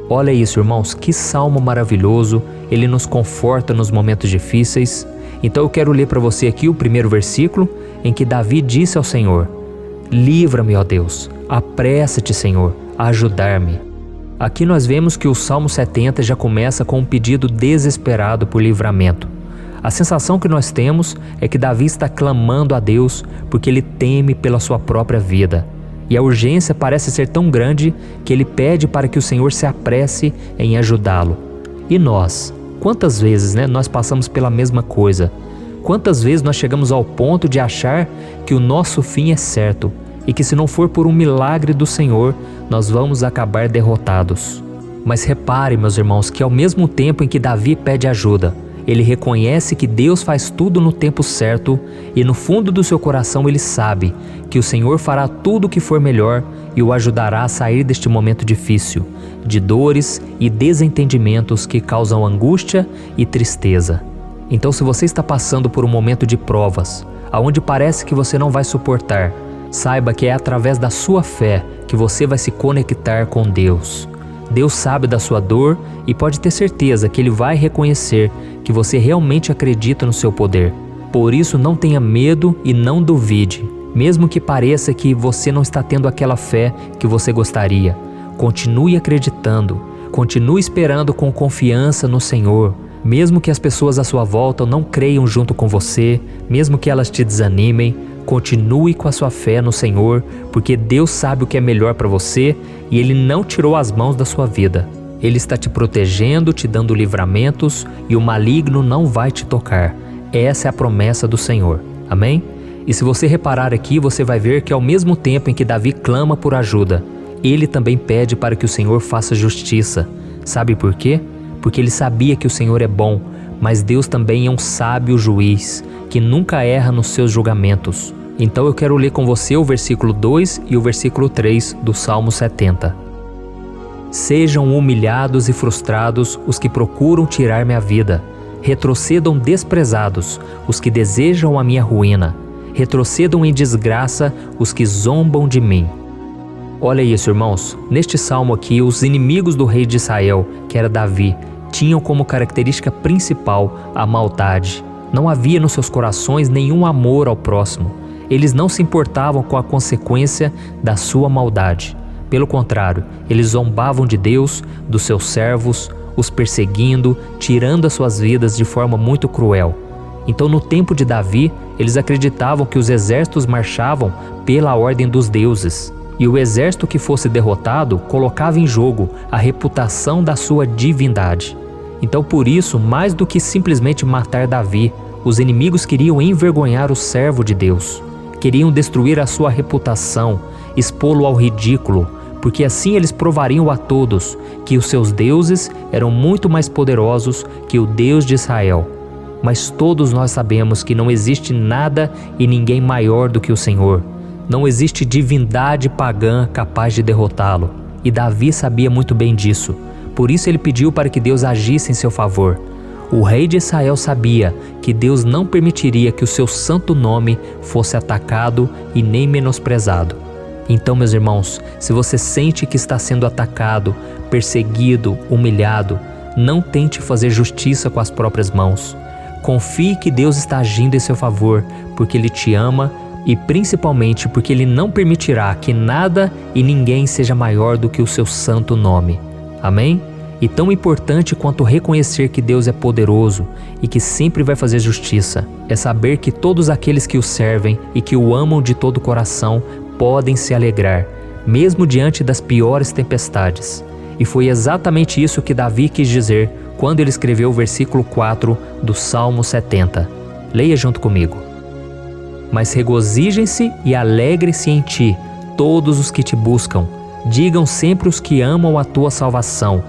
Olha isso, irmãos, que salmo maravilhoso, ele nos conforta nos momentos difíceis. Então eu quero ler para você aqui o primeiro versículo, em que Davi disse ao Senhor: livra-me, ó Deus, apressa-te, Senhor, a ajudar-me. Aqui nós vemos que o Salmo 70 já começa com um pedido desesperado por livramento. A sensação que nós temos é que Davi está clamando a Deus porque ele teme pela sua própria vida. E a urgência parece ser tão grande que ele pede para que o Senhor se apresse em ajudá-lo. E nós? Quantas vezes nós passamos pela mesma coisa? Quantas vezes nós chegamos ao ponto de achar que o nosso fim é certo e que se não for por um milagre do Senhor, nós vamos acabar derrotados? Mas repare, meus irmãos, que ao mesmo tempo em que Davi pede ajuda, ele reconhece que Deus faz tudo no tempo certo e no fundo do seu coração ele sabe que o Senhor fará tudo o que for melhor e o ajudará a sair deste momento difícil, de dores e desentendimentos que causam angústia e tristeza. Então, se você está passando por um momento de provas, aonde parece que você não vai suportar, saiba que é através da sua fé que você vai se conectar com Deus. Deus sabe da sua dor e pode ter certeza que Ele vai reconhecer que você realmente acredita no seu poder. Por isso, não tenha medo e não duvide, mesmo que pareça que você não está tendo aquela fé que você gostaria. Continue acreditando, continue esperando com confiança no Senhor. Mesmo que as pessoas à sua volta não creiam junto com você, mesmo que elas te desanimem, continue com a sua fé no Senhor, porque Deus sabe o que é melhor para você e Ele não tirou as mãos da sua vida. Ele está te protegendo, te dando livramentos e o maligno não vai te tocar. Essa é a promessa do Senhor. Amém? E se você reparar aqui, você vai ver que ao mesmo tempo em que Davi clama por ajuda, ele também pede para que o Senhor faça justiça. Sabe por quê? Porque ele sabia que o Senhor é bom, mas Deus também é um sábio juiz, que nunca erra nos seus julgamentos. Então eu quero ler com você o versículo 2 e o versículo 3 do Salmo 70. Sejam humilhados e frustrados os que procuram tirar minha vida. Retrocedam desprezados os que desejam a minha ruína. Retrocedam em desgraça os que zombam de mim. Olha isso, irmãos. Neste salmo aqui, os inimigos do rei de Israel, que era Davi, tinham como característica principal a maldade. Não havia nos seus corações nenhum amor ao próximo. Eles não se importavam com a consequência da sua maldade. Pelo contrário, eles zombavam de Deus, dos seus servos, os perseguindo, tirando as suas vidas de forma muito cruel. Então, no tempo de Davi, eles acreditavam que os exércitos marchavam pela ordem dos deuses. E o exército que fosse derrotado colocava em jogo a reputação da sua divindade. Então, por isso, mais do que simplesmente matar Davi, os inimigos queriam envergonhar o servo de Deus. Queriam destruir a sua reputação, expô-lo ao ridículo, porque assim eles provariam a todos que os seus deuses eram muito mais poderosos que o Deus de Israel. Mas todos nós sabemos que não existe nada e ninguém maior do que o Senhor. Não existe divindade pagã capaz de derrotá-lo. E Davi sabia muito bem disso. Por isso ele pediu para que Deus agisse em seu favor. O rei de Israel sabia que Deus não permitiria que o seu santo nome fosse atacado e nem menosprezado. Então, meus irmãos, se você sente que está sendo atacado, perseguido, humilhado, não tente fazer justiça com as próprias mãos. Confie que Deus está agindo em seu favor, porque Ele te ama e principalmente porque Ele não permitirá que nada e ninguém seja maior do que o seu santo nome. Amém? E tão importante quanto reconhecer que Deus é poderoso e que sempre vai fazer justiça, é saber que todos aqueles que o servem e que o amam de todo o coração podem se alegrar, mesmo diante das piores tempestades. E foi exatamente isso que Davi quis dizer quando ele escreveu o versículo 4 do Salmo 70. Leia junto comigo. Mas regozijem-se e alegrem-se em ti, todos os que te buscam. Digam sempre os que amam a tua salvação,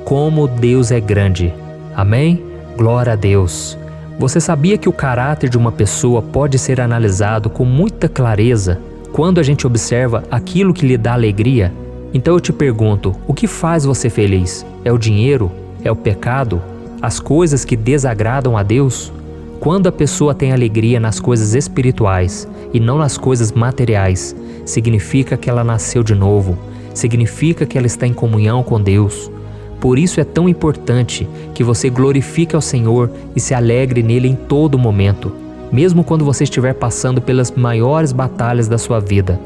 como Deus é grande. Amém? Glória a Deus. Você sabia que o caráter de uma pessoa pode ser analisado com muita clareza quando a gente observa aquilo que lhe dá alegria? Então eu te pergunto, o que faz você feliz? É o dinheiro? É o pecado? As coisas que desagradam a Deus? Quando a pessoa tem alegria nas coisas espirituais e não nas coisas materiais, significa que ela nasceu de novo, significa que ela está em comunhão com Deus. Por isso é tão importante que você glorifique ao Senhor e se alegre nele em todo momento, mesmo quando você estiver passando pelas maiores batalhas da sua vida.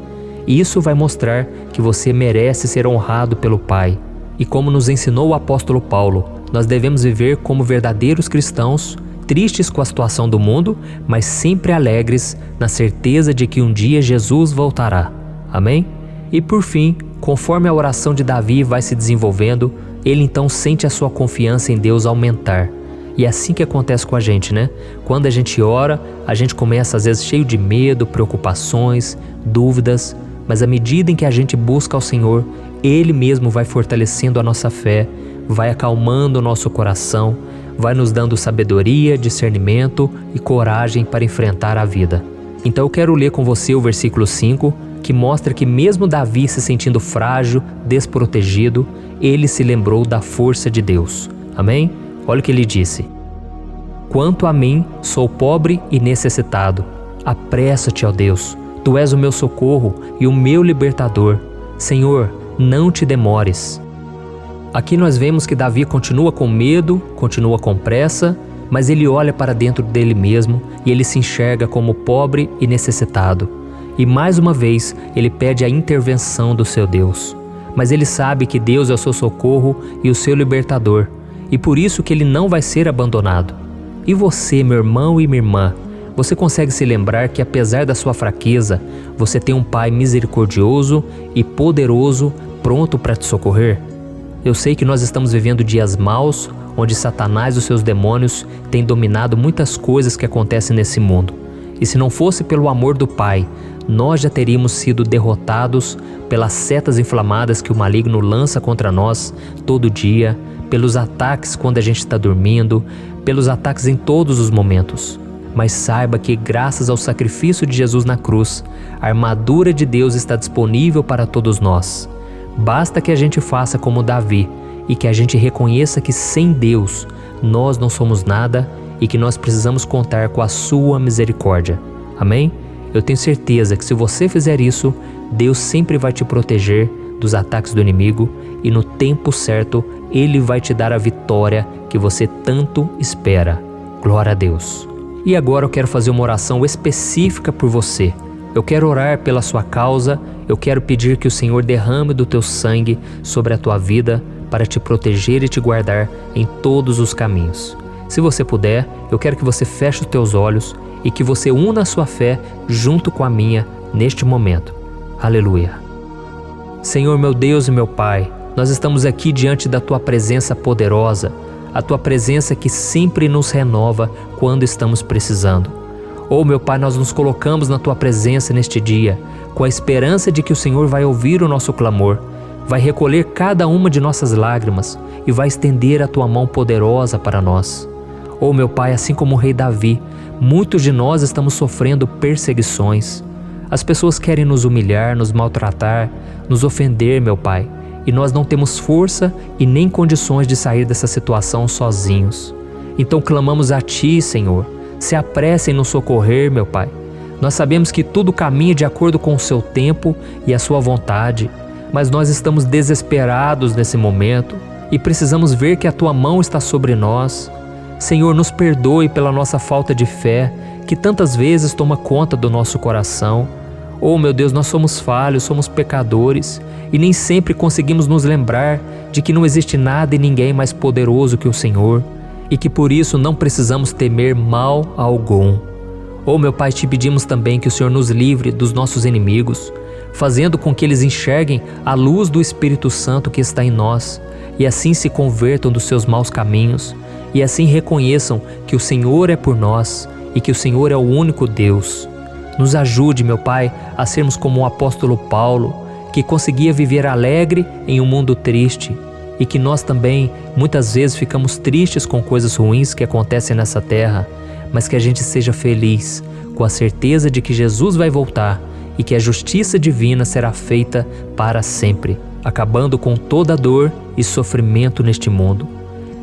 Isso vai mostrar que você merece ser honrado pelo Pai. E como nos ensinou o apóstolo Paulo, nós devemos viver como verdadeiros cristãos, tristes com a situação do mundo, mas sempre alegres na certeza de que um dia Jesus voltará. Amém? E por fim, conforme a oração de Davi vai se desenvolvendo, ele então sente a sua confiança em Deus aumentar. E é assim que acontece com a gente, né? Quando a gente ora, a gente começa às vezes cheio de medo, preocupações, dúvidas, mas à medida em que a gente busca ao Senhor, Ele mesmo vai fortalecendo a nossa fé, vai acalmando o nosso coração, vai nos dando sabedoria, discernimento e coragem para enfrentar a vida. Então eu quero ler com você o versículo 5, que mostra que mesmo Davi se sentindo frágil, desprotegido, ele se lembrou da força de Deus. Amém? Olha o que ele disse: quanto a mim, sou pobre e necessitado. Apressa-te, ó Deus, tu és o meu socorro e o meu libertador. Senhor, não te demores. Aqui nós vemos que Davi continua com medo, continua com pressa, mas ele olha para dentro dele mesmo e ele se enxerga como pobre e necessitado. E mais uma vez ele pede a intervenção do seu Deus. Mas ele sabe que Deus é o seu socorro e o seu libertador, e por isso que ele não vai ser abandonado. E você, meu irmão e minha irmã, você consegue se lembrar que apesar da sua fraqueza, você tem um Pai misericordioso e poderoso pronto para te socorrer? Eu sei que nós estamos vivendo dias maus, onde Satanás e os seus demônios têm dominado muitas coisas que acontecem nesse mundo. E se não fosse pelo amor do Pai, nós já teríamos sido derrotados pelas setas inflamadas que o maligno lança contra nós todo dia, pelos ataques quando a gente está dormindo, pelos ataques em todos os momentos. Mas saiba que graças ao sacrifício de Jesus na cruz, a armadura de Deus está disponível para todos nós. Basta que a gente faça como Davi e que a gente reconheça que sem Deus nós não somos nada e que nós precisamos contar com a sua misericórdia. Amém? Eu tenho certeza que se você fizer isso, Deus sempre vai te proteger dos ataques do inimigo e no tempo certo Ele vai te dar a vitória que você tanto espera. Glória a Deus. E agora eu quero fazer uma oração específica por você. Eu quero orar pela sua causa, eu quero pedir que o Senhor derrame do teu sangue sobre a tua vida para te proteger e te guardar em todos os caminhos. Se você puder, eu quero que você feche os teus olhos e que você una a sua fé junto com a minha neste momento. Aleluia. Senhor, meu Deus e meu Pai, nós estamos aqui diante da Tua presença poderosa, a Tua presença que sempre nos renova quando estamos precisando. Oh, meu Pai, nós nos colocamos na Tua presença neste dia, com a esperança de que o Senhor vai ouvir o nosso clamor, vai recolher cada uma de nossas lágrimas e vai estender a Tua mão poderosa para nós. Oh, meu Pai, assim como o rei Davi, muitos de nós estamos sofrendo perseguições. As pessoas querem nos humilhar, nos maltratar, nos ofender, meu Pai, e nós não temos força e nem condições de sair dessa situação sozinhos. Então clamamos a Ti, Senhor, se apresse em nos socorrer, meu Pai. Nós sabemos que tudo caminha de acordo com o Seu tempo e a Sua vontade, mas nós estamos desesperados nesse momento e precisamos ver que a Tua mão está sobre nós. Senhor, nos perdoe pela nossa falta de fé, que tantas vezes toma conta do nosso coração. Oh, meu Deus, nós somos falhos, somos pecadores e nem sempre conseguimos nos lembrar de que não existe nada e ninguém mais poderoso que o Senhor e que por isso não precisamos temer mal algum. Oh, meu Pai, te pedimos também que o Senhor nos livre dos nossos inimigos, fazendo com que eles enxerguem a luz do Espírito Santo que está em nós e assim se convertam dos seus maus caminhos e assim reconheçam que o Senhor é por nós e que o Senhor é o único Deus. Nos ajude, meu Pai, a sermos como o apóstolo Paulo, que conseguia viver alegre em um mundo triste e que nós também muitas vezes ficamos tristes com coisas ruins que acontecem nessa terra, mas que a gente seja feliz com a certeza de que Jesus vai voltar e que a justiça divina será feita para sempre, acabando com toda dor e sofrimento neste mundo.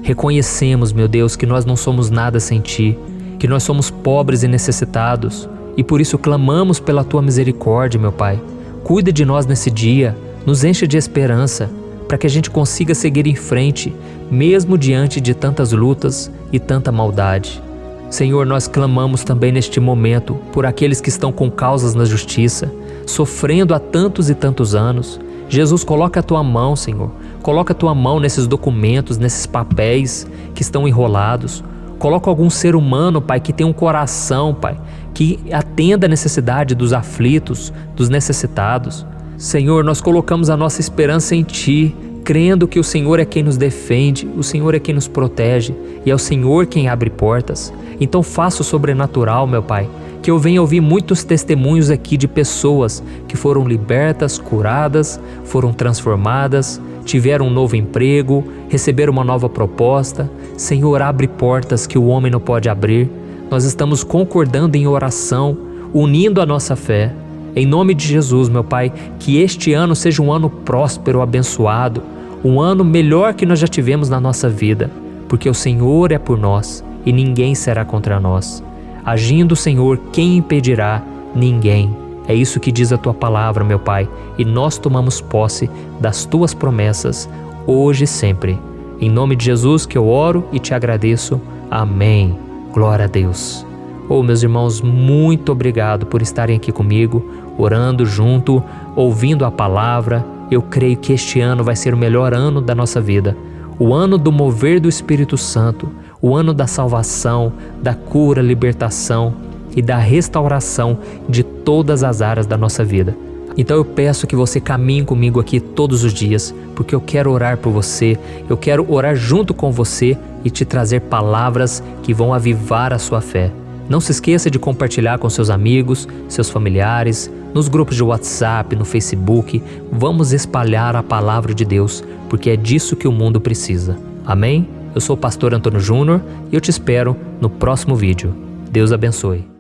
Reconhecemos, meu Deus, que nós não somos nada sem Ti, que nós somos pobres e necessitados, e por isso clamamos pela Tua misericórdia, meu Pai. Cuida de nós nesse dia, nos encha de esperança, para que a gente consiga seguir em frente, mesmo diante de tantas lutas e tanta maldade. Senhor, nós clamamos também neste momento por aqueles que estão com causas na justiça, sofrendo há tantos e tantos anos. Jesus, coloca a Tua mão, Senhor. Coloca a Tua mão nesses documentos, nesses papéis que estão enrolados. Coloca algum ser humano, Pai, que tem um coração, Pai, que atenda a necessidade dos aflitos, dos necessitados. Senhor, nós colocamos a nossa esperança em Ti, crendo que o Senhor é quem nos defende, o Senhor é quem nos protege e é o Senhor quem abre portas. Então faça o sobrenatural, meu Pai, que eu venha ouvir muitos testemunhos aqui de pessoas que foram libertas, curadas, foram transformadas, tiveram um novo emprego, receberam uma nova proposta. Senhor, abre portas que o homem não pode abrir. Nós estamos concordando em oração, unindo a nossa fé. Em nome de Jesus, meu Pai, que este ano seja um ano próspero, abençoado, um ano melhor que nós já tivemos na nossa vida, porque o Senhor é por nós e ninguém será contra nós. Agindo o Senhor, quem impedirá? Ninguém. É isso que diz a Tua palavra, meu Pai, e nós tomamos posse das Tuas promessas, hoje e sempre. Em nome de Jesus que eu oro e te agradeço. Amém. Glória a Deus. Meus irmãos, muito obrigado por estarem aqui comigo, orando junto, ouvindo a palavra. Eu creio que este ano vai ser o melhor ano da nossa vida. O ano do mover do Espírito Santo, o ano da salvação, da cura, libertação e da restauração de todas as áreas da nossa vida. Então eu peço que você caminhe comigo aqui todos os dias, porque eu quero orar por você, eu quero orar junto com você e te trazer palavras que vão avivar a sua fé. Não se esqueça de compartilhar com seus amigos, seus familiares, nos grupos de WhatsApp, no Facebook. Vamos espalhar a palavra de Deus, porque é disso que o mundo precisa. Amém? Eu sou o pastor Antônio Júnior e eu te espero no próximo vídeo. Deus abençoe.